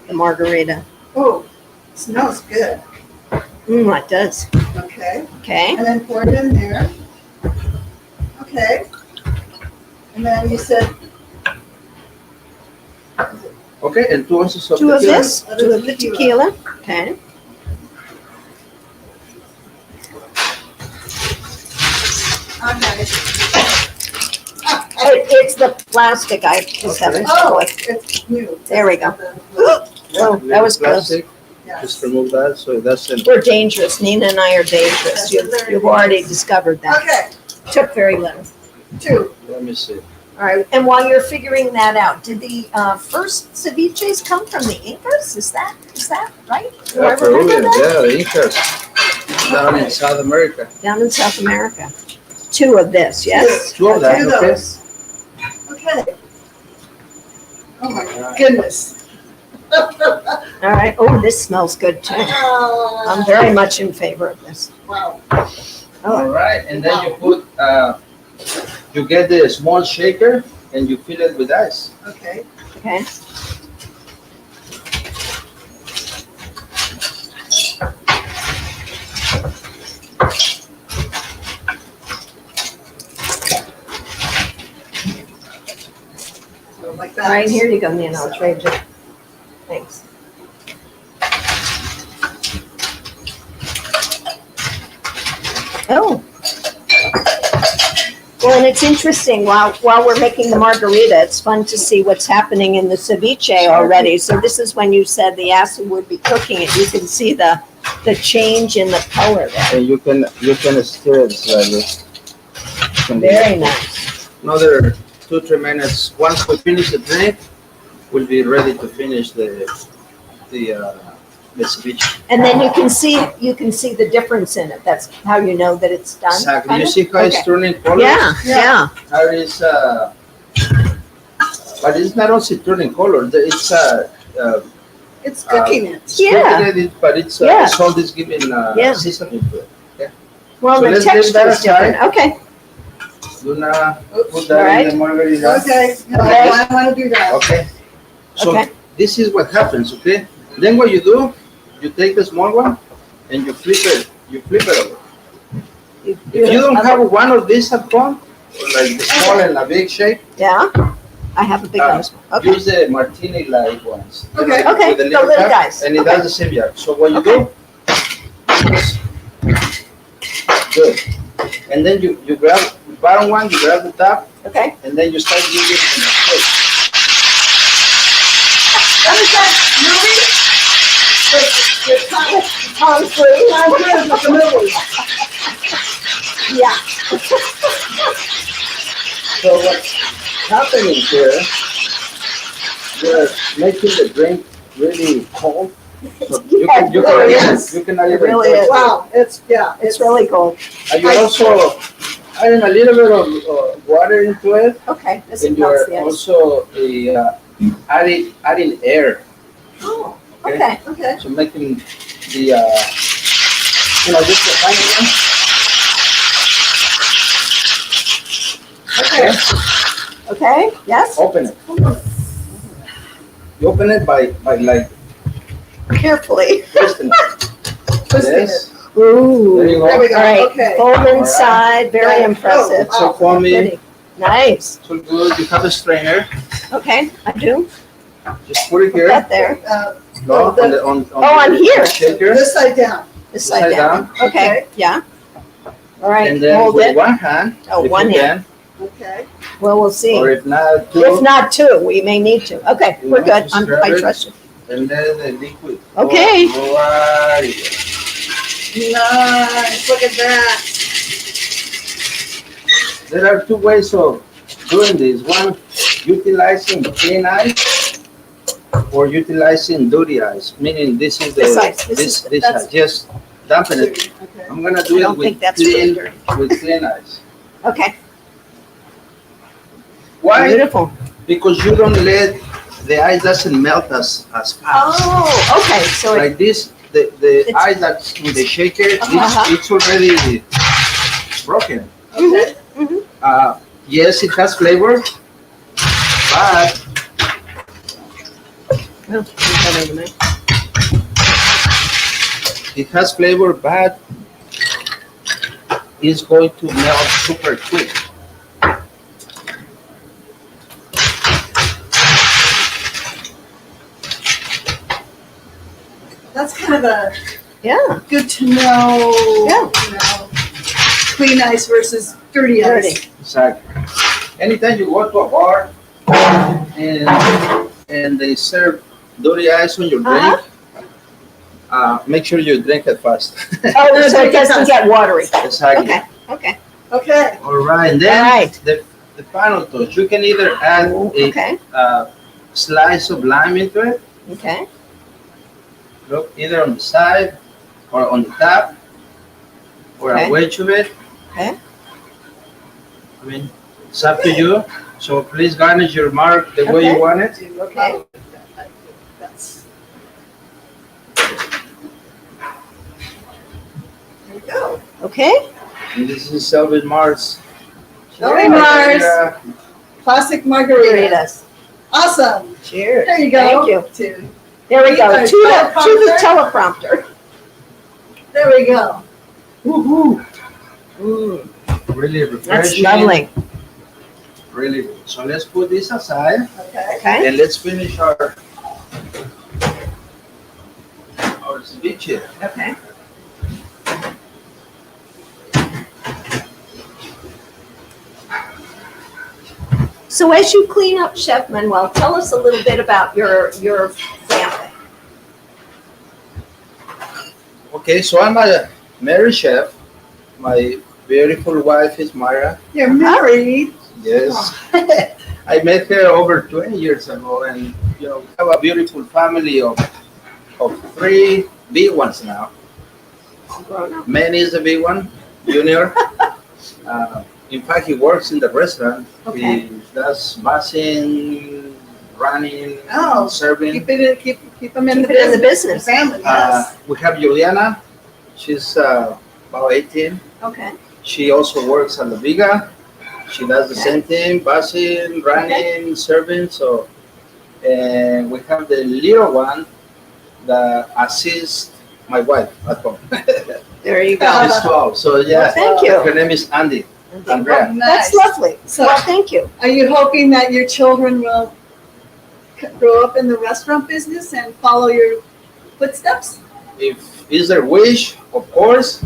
the margarita. Oh, smells good. It does. Okay. Okay. And then pour it in there. Okay. And then you said. Okay, and 2 ounces of 2 of tequila. this, 2 of the tequila. Okay. Okay. It's the plastic I just haven't. Oh, it's new. There we go. Yeah, Oh, that was close. plastic. Yes. Just remove that so it doesn't. We're dangerous. Nina and I are dangerous. You've already discovered that. Okay, Took very little. 2. Let me see. All right. And while you're figuring that out, did the first ceviches come from the Incas? Is that right? Do I Yeah, remember Peruvian, that? yeah, the Incas down in South America. Down in South America. 2 of this, yes? 2 of that, Two of okay? those. Okay. Oh my goodness. All right. Oh, this smells good too. I'm very much in favor of this. Wow. All right, and then you put, you get the small shaker and you fill it with ice. Okay. Okay. right, here you go, Nina, I'll trade you. Thanks. Oh. Well, and it's interesting, while we're making the margarita, it's fun to see what's happening in the ceviche already. So this is when you said the acid would be cooking it, you can see the change in the color there. And you can stir it slightly. Very nice. Another 2-3 minutes. Once we finish the drink, we'll be ready to finish the ceviche. And then you can see the difference in it. That's how you know that it's done. Exactly. kind You of? see how it's Okay. turning colors? Yeah. How it's but it's not also turning color. It's It's cooking it. Yeah. sweetened, but it's Yeah. salt is giving Yeah. seasoning to it. Well, So the let's leave texture that is different. Okay. Luna, put Oops. that Alright. in the margarita. Okay, no, Okay. I want to do that. Okay. So Okay. this is what happens, okay? Then what you do, you take the small one and you flip it. You flip it over. If you don't have one of these at home, like the small and a big shape, Yeah. I have a big one. Okay. use the martini-like ones. Okay. Okay, With the the little cap, guys. And it Okay. does the same job. So what you Okay. do, good. And then you grab the bottom one, you grab the top, Okay. and then you start using it in the plate. What is that, movie? The Tom Cruise. Tom Cruise with the movie. Yeah. So what's happening here, you're making the drink really cold. So you Yeah, can, it really is. you cannot It even really touch is. it. Wow, it's It's really cool. And you're also adding a little bit of water into it, Okay. This and melts you're the ice. also adding air. Oh, okay. okay. So making the, just the tiny one. Okay. Okay. Yes. Open it. You open it by like Carefully. twisting it. Twisting Yes. Ooh. There you go. There we go, All right. okay. Fold inside. Very Yeah. impressive. It's so foamy. Pretty. Nice. So good. You have a strainer. Okay. I do. Just put it Put here. that there. No, the- on on the here. shaker. This side down. This Upside side down. Okay. Yeah. All right. And then Hold with it. one hand, Oh, if one you hand. Okay. Well, we'll see. can, or if not, two, If not two, we may need to. Okay. You We're want good. to stir I it? trust you. and then the liquid. Okay. Right. Nice, look at that. There are two ways of doing this. One, utilizing clean ice or utilizing dirty ice, meaning this is the This ice. this That's- ice. Just dampen it. Okay. I'm gonna I do it don't with think that's really clean dirty. with clean ice. Okay. Why? Beautiful. Because you don't let the ice doesn't melt as fast. Oh, okay. So it, Like this, the It's- ice that's in the shaker, Uh-huh. it's already broken. Okay. Yes, it has flavor, but oh, wait a minute. it has flavor, but it's going to melt super quick. That's kind of a Yeah. good to know. Yeah. You know, clean ice versus dirty ice. Dirty. Exactly. Anytime you go to a bar and they serve dirty ice on your drink, make sure you drink it fast. Oh, so it doesn't get watery. Exactly. Okay. Okay. Okay. All right, and All then right. the final touch. You can either add a Okay. slice of lime into it. Okay. Look, either on the side or on the top, or Okay. a wedge of it. Okay. I mean, it's up to you. So please garnish your mark the way Okay. you want it. Okay. That's. There we go. Okay. And this is Selvage Mars. Selvage Mars. Classic margarita. Margaritas. Awesome. Cheers. There you go. Thank you. To- There we go. Either To the teleprompter. There we go. Woohoo! Mm, Really that's refreshing. lovely. really good. So let's put this aside Okay. Okay. and let's finish our ceviche. Okay. So as you clean up, Chef Manuel, tell us a little bit about your family. Okay, so I'm a married chef. My beautiful wife is Mara. You're married. Yes. I met her over 20 years ago, and we have a beautiful family of 3 big ones now. Grown up. Manny is the big one, Junior. In fact, he works in the restaurant. Okay. He does bussing, running, Oh, serving. Keep them in Keep the it in the business. business. Family, yes. We have Juliana. She's about 18. Okay. She also works at La Viga. She does the same thing, bussing, running, serving. So, and we have the little one that assists my wife at home. There you go. She's 12. So yeah, Thank you. her name is Andy. Oh, Andrea. That's nice. lovely. So- Well, thank you. Are you hoping that your children will grow up in the restaurant business and follow your footsteps? If is their wish, of course,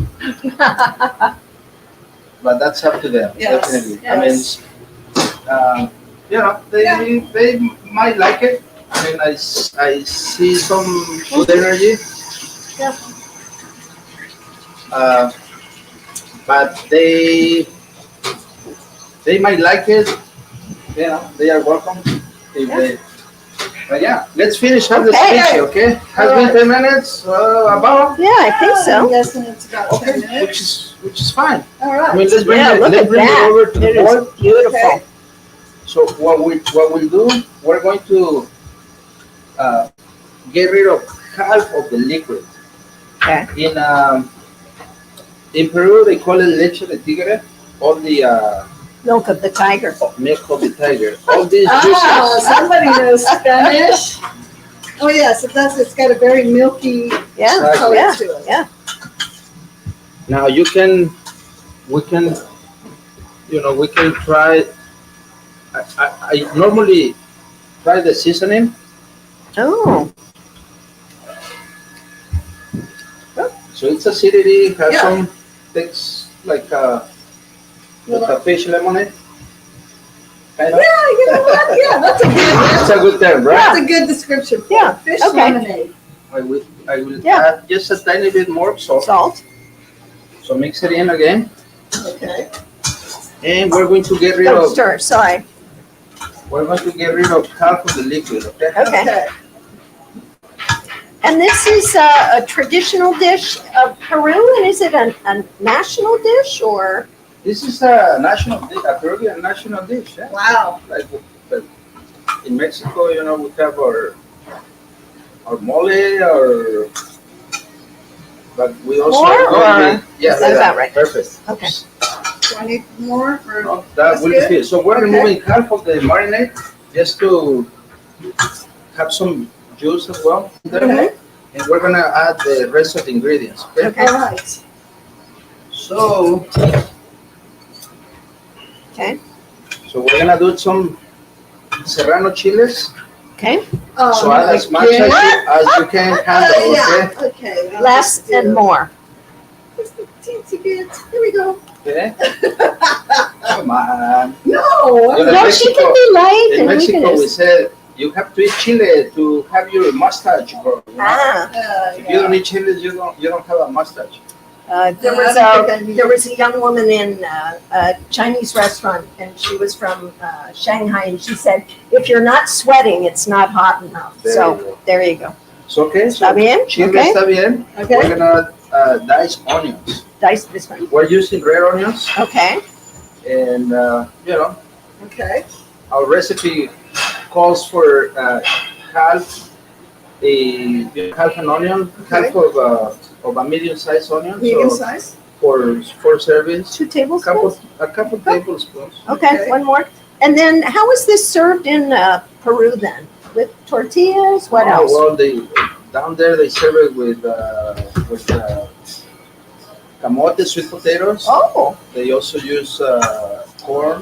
but that's up to them. Yes, Definitely. yes. I mean, they might like it. I mean, I see some good energy. Yeah. But they might like it. They are welcome. If they, but yeah, let's finish up the Okay. speech, okay? Has been 10 minutes, about. Yeah, I think I'm so. guessing it's about 10 Okay, minutes. which is fine. All I right. mean, let's bring Yeah, it, look let's at bring it that. over to the It board. is beautiful. Okay. So what we'll do, we're going to get rid of half of the liquid. Okay. In Peru, they call it leche de tigre, all the Milk of the tiger. milk of the tiger, all these Ah, juices. somebody knows Spanish. Oh, yes, it does. It's got a very milky Yeah, color yeah, to it. yeah. Now we can try. I normally try the seasoning. Oh, So it's acidity, has Yeah. some takes like a fish lemonade. Kind of. Yeah, you know what? Yeah, that's It's a good term, right? that's a good description for Yeah, it. Fish okay. lemonade. I will Yeah. add just a tiny bit more salt. salt. So mix it in again, Okay. and we're going to get rid Don't of stir, sorry. half of the liquid. Okay. Okay. And this is a traditional dish of Peru, and is it a national dish or? This is a Peruvian national dish. Yeah? Wow. Like in Mexico, we have our mole, but we also More, go or with- yeah, is that like about right? Perfect. Okay. Do I need more? Or? No, that That's will good. be it. So we're Okay. removing half of the marinade just to have some juice as well. Okay. And we're gonna add the rest of the ingredients. Okay. Okay. All right. So Okay. we're gonna do some serrano chiles. Okay. So add as much again? as you can handle. Yeah, Okay. okay. I'll Less just do and more. Just a teensy bit. Here we go. Okay. Come on. No. Yeah. No, she can be light In and we Mexico, can we just. said you have to eat chile to have your mustache grow. Ah, If you don't eat chiles, you don't have a mustache. there I was don't think I need there was a young woman in a Chinese restaurant, and she was from Shanghai, and she said, "If you're not sweating, it's not hot enough." There you So go. there you go. So okay, Está so bien? chile Okay. está bien. Okay. We're gonna dice onions. Dice this one. We're using red onions, Okay. and Okay. our recipe calls for half an onion, half of a medium-sized onion. Medium So size. for 4 servings, 2 tablespoons. a couple tablespoons. Okay, Okay. one more. And then how is this served in Peru then? With tortillas? What else? Well, down there they serve it with camote, sweet potatoes. Oh, They also use corn.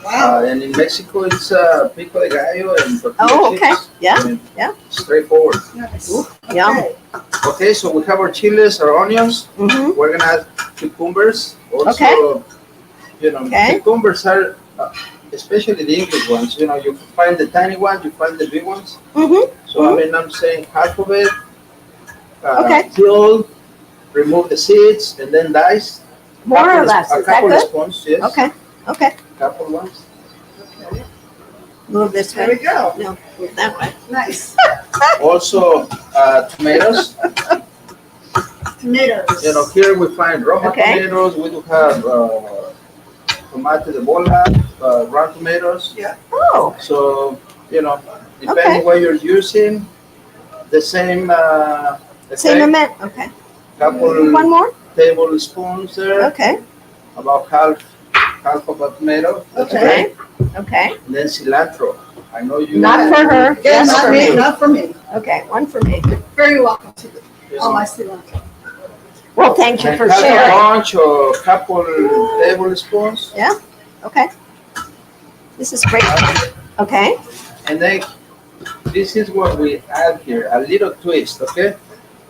Wow. Wow. And in Mexico, it's pico de gallo and tortilla Oh, okay. chips. Yeah, I mean, yeah. Straightforward. Nice. Yum. Okay. Okay, so we have our chiles, our onions. Mm-hmm. We're gonna add cucumbers. Also, Okay. you know, Okay. cucumbers are, especially the English ones. You know, you find the tiny ones, you find the big ones. Mm-hmm. So I mean, I'm saying half of it. Okay. Peel, remove the seeds, and then dice. More or Couple- less. A Is that couple good? of spoons, yes. Okay. Okay. Couple ones. Okay. Move this There we way. go. No, move that way. Nice. Also, tomatoes. Tomatoes. You know, here we find Roma Okay. tomatoes. We do have tomate de bola, round tomatoes. Oh, So, you know, Okay. depending what you're using, the same same effect. amount. Okay. Couple One more. tablespoons there, Okay. about half of a tomato. That's Okay. great. Okay. And then cilantro. I know you. Not for her. Yeah, Yes, not for me, me. not for me. Okay. One for me. Very welcome to the, You all know, my cilantro. Well, thank you and for half a sharing. bunch or couple tablespoons. Okay. This is great. Okay. And then this is what we add here, a little twist, okay?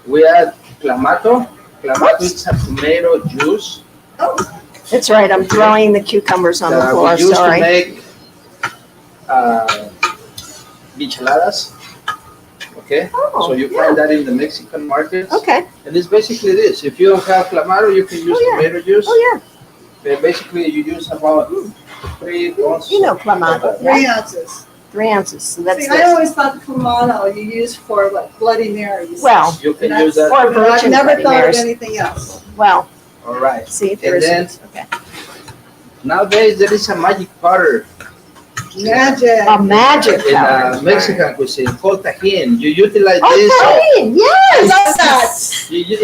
We add clamato. Clamato is a tomato juice Oh, That's right. I'm throwing the cucumbers on the that floor. we use to Sorry. make micheladas. Okay, so Oh, you yeah. find that in the Mexican markets. Okay. And it's basically this. If you don't have clamato, you can use Oh, yeah. tomato juice. Oh, yeah. But basically, you use about 3 ounces. You know clamato. Yeah. 3 ounces. 3 ounces. So that's See, I this. always thought Clamato you used for what, Bloody Marys. Well, You can That's- use that. or But I've virgin never Bloody thought of Marys. anything else. Well, All right. see if there And then- is. Okay. Nowadays, there is a magic powder Magic. A magic in powder. Mexican cuisine called tajin. You utilize Oh, this. fine. I Yes. love that.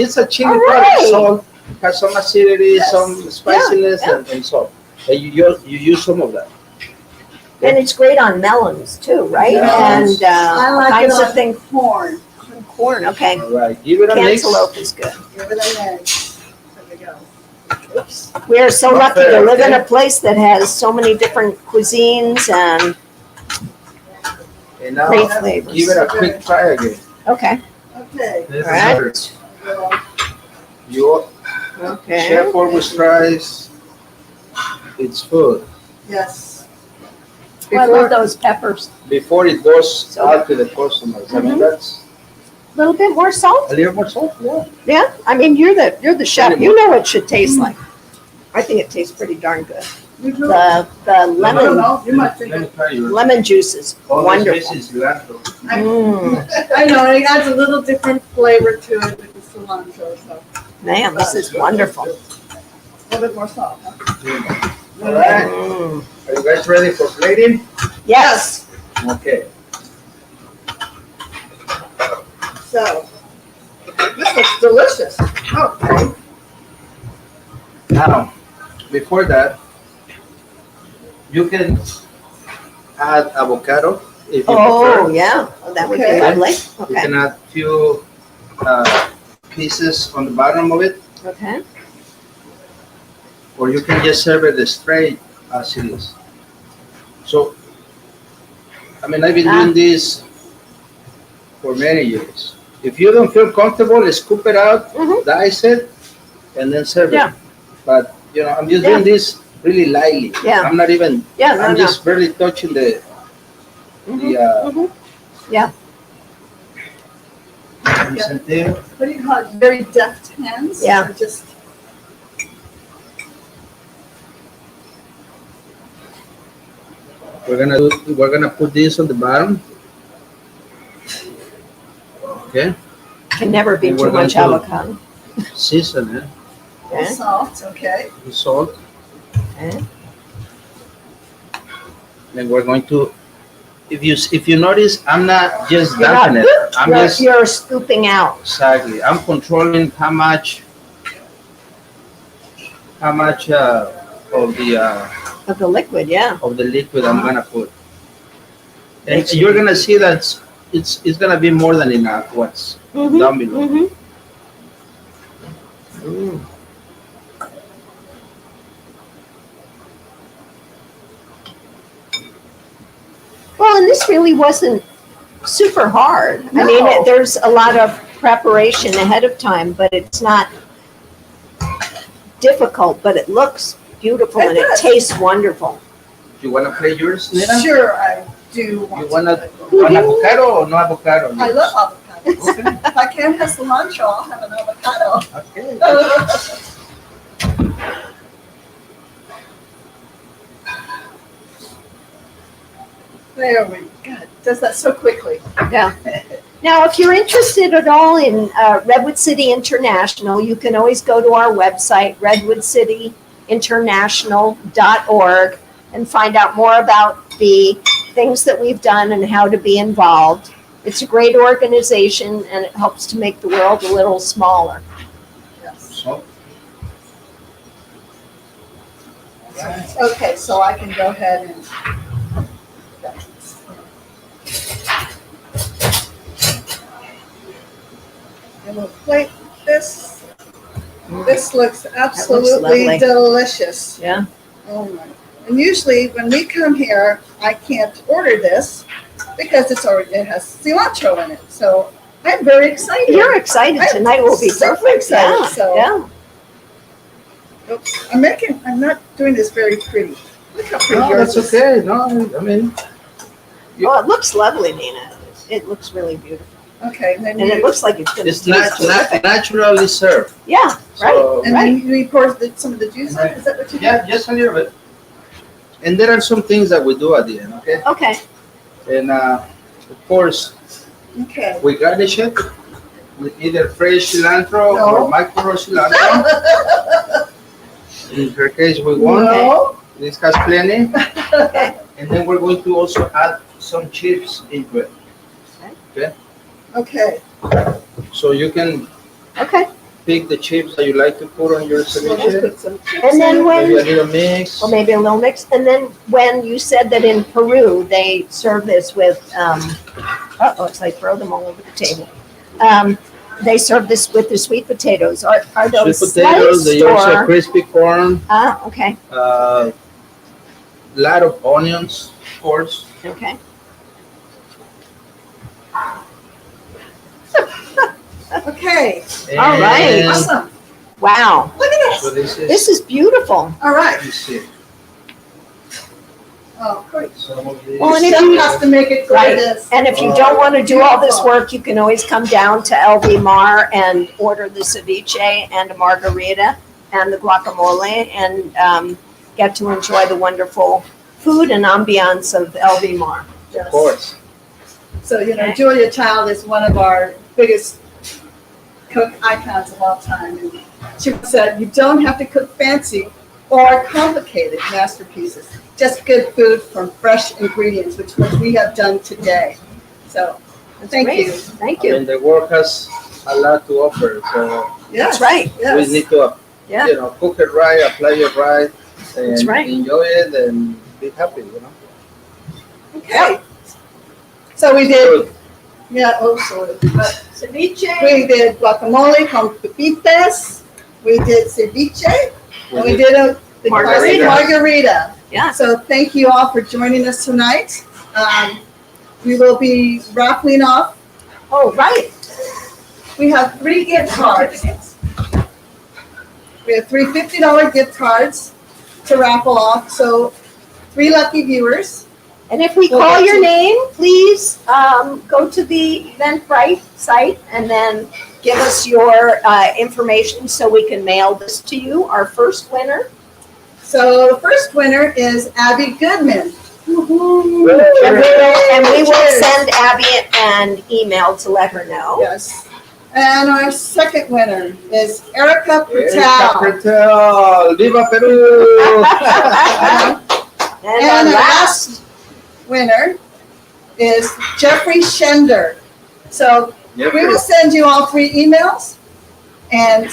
It's a chili All powder, right. salt, has some acidity, Yes. some spiciness, Yeah, and salt. And you use some of that. And it's great on melons too, right? Yeah. And I like it kinds of on things. corn. Corn. Okay. All right, give it a mix. Cantaloupe is good. Give it a mix. There we go. Oops. We are so Not lucky to fair, live in a okay? place that has so many different cuisines and And now, great flavors. give it a quick try again. Okay. Okay. This All right. is Well, your Okay. chef always tries. It's food yes. Oh, I love those peppers. before it goes So- out to the customers. I mean, Mhm. that's A little bit more salt. a little more salt. Yeah. Yeah. I mean, you're the chef. You know what it should taste like. I think it tastes pretty darn good. You do. The I don't lemon know, you might think. Let me try yours. lemon juice is All this wonderful. is cilantro. Mm, I know, it adds a little different flavor to it with the cilantro, so man, this is wonderful. a little bit more salt, huh? All right. Mm. Are you guys ready for plating? Yes. Okay. So, this looks delicious. Okay. Now, before that, you can add avocado if you Oh, prefer. yeah. Oh, that would be Okay. lovely. You Okay. can add few pieces on the bottom of it, Okay. or you can just serve it straight as it is. So, I mean, I've been doing this for many years. If you don't feel comfortable, scoop it out, Mhm. dice it, and then serve Yeah. it. But, you know, I'm just Yeah. doing this really lightly. Yeah. I'm not even, Yeah. No. I'm No. just barely touching the, Mhm, the, mhm. Yeah. Centeno. What do you call it? Very deft hands? Yeah. Or just, We're gonna put this on the bottom. Okay, Can never be And too we're going much to- avocado. season it Okay. salt, okay. with salt. Okay. Then we're going to, if you notice, I'm not just You're not- dumping it. I'm just, You're scooping out. exactly, I'm controlling how much Of the liquid, yeah. of the liquid I'm gonna put. And Makes it you're gonna see that it's gonna be more than enough what's Mhm, down below. mhm. Mm. Well, and this really wasn't super hard. I mean, No. there's a lot of preparation ahead of time, but it's not difficult, but it looks beautiful It and it does. tastes wonderful. You wanna play yours, Nina? Sure, I do You want wanna to. want avocado or no avocado? I love avocados. Okay. If I can't have cilantro, I'll have an avocado. Okay. There we go. Does that so quickly. Yeah. Now, if you're interested at all in Redwood City International, you can always go to our website, redwoodcityinternational.org, and find out more about the things that we've done and how to be involved. It's a great organization and it helps to make the world a little smaller. Yes. So, Okay, so I can go ahead and. And we'll plate this. This looks absolutely lovely. delicious. Yeah. Oh my. And usually when we come here, I can't order this because it has cilantro in it. So I'm very excited. You're excited tonight will be I'm so perfect. excited, Yeah, so- yeah. Oops, I'm not doing this very pretty. Look how pretty no, yours that's is. okay. No, I mean, Oh, it looks lovely, Nina. It looks really beautiful. Okay, and then And it you, looks like it's gonna it's taste terrific. naturally served. Yeah, right. So, and then you pour some of the juice in, Right. is that what you do? yeah, just a little bit. And there are some things that we do at the end, okay? Okay. And of course, Okay. we garnish it with either fresh cilantro No. or micro cilantro. In her case, we want. No. This has plenty. Okay. And then we're going to also add some chips into it. Okay. So you can Okay. pick the chips that you like to put on your So we'll just ceviche. put some chips And then in. when- Maybe a little mix. Or maybe a little mix. And then when you said that in Peru, they serve this with, it's like throw them all over the table. They serve this with the sweet potatoes. Are those Sweet potatoes, they sliced also or? crispy corn, Okay, lot of onions, of course. okay. Okay, All right. And awesome. Wow, Look at So this. this is, this is beautiful. All right. let me see. Oh, great. Some of these. Well, and if Chef you- has to make it Right. gorgeous. And if you don't want to do all this work, you can always come down to LV Mar and order the ceviche and a margarita and the guacamole and get to enjoy the wonderful food and ambiance of LV Mar. Yes. Of course. So, you know, Okay. Julia Child is one of our biggest cook icons of all time. And she said, you don't have to cook fancy or complicated masterpieces, just good food from fresh ingredients, which we have done today. So, thank Great. you. Thank I you. mean, the world has a lot to offer, so Yes, That's right. Yes. we need to, Yeah. you know, cook it right, apply it right, That's and right. enjoy it and be happy, you know. Okay. So we did, yeah, sorry. Ceviche. We did guacamole con pepitas. We did ceviche. And we did the Margarita. margarita. Yeah. So thank you all for joining us tonight. We will be raffling off. Oh, right. We have 3 gift cards. We have 3 $50 gift cards to raffle off. So 3 lucky viewers. And if we Well, call that's your it. name, please go to the Eventbrite site and then give us your information so we can mail this to you. Our first winner. So the first winner is Abby Goodman. And we will send Abby an email to let her know. Yes. And our second winner is Erica Erika Patel. Patel, Viva Peru! And And our our last, winner is Jeffrey Schender. So we will send you all 3 emails, and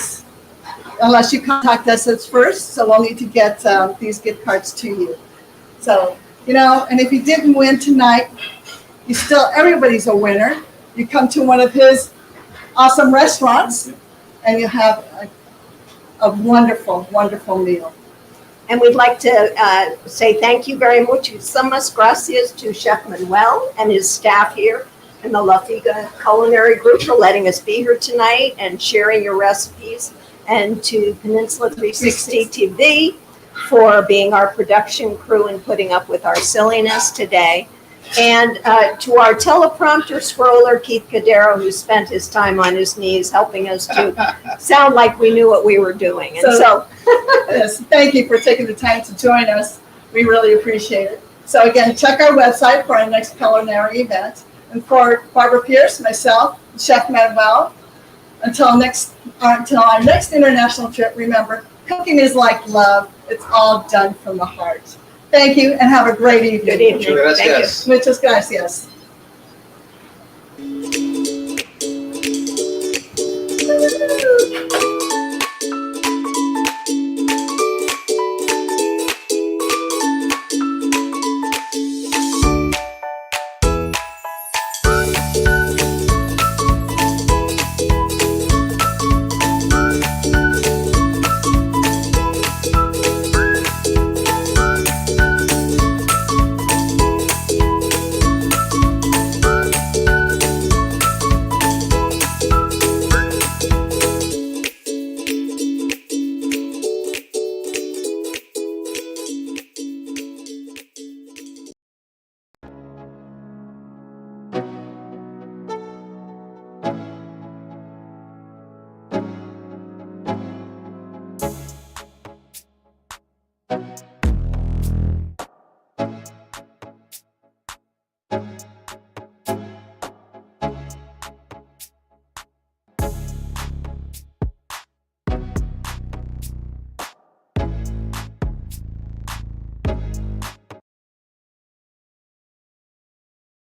unless you contact us first, so we'll need to get these gift cards to you. So, you know, and if you didn't win tonight, everybody's a winner. You come to one of his awesome restaurants, and you have a wonderful, wonderful meal. And we'd like to say thank you very much, muchas gracias to Chef Manuel and his staff here in the La Figa Culinary Group for letting us be here tonight and sharing your recipes, and to Peninsula 360 TV for being our production crew and putting up with our silliness today. And to our teleprompter scroller, Keith Cadero, who spent his time on his knees helping us to sound like we knew what we were doing. And so Yes, thank you for taking the time to join us. We really appreciate it. So again, check our website for our next culinary event. And for Barbara Pierce, myself, Chef Manuel, until our next international trip, remember, cooking is like love. It's all done from the heart. Thank you and have a great evening. good evening. Muchas Thank you. gracias. Muchas gracias.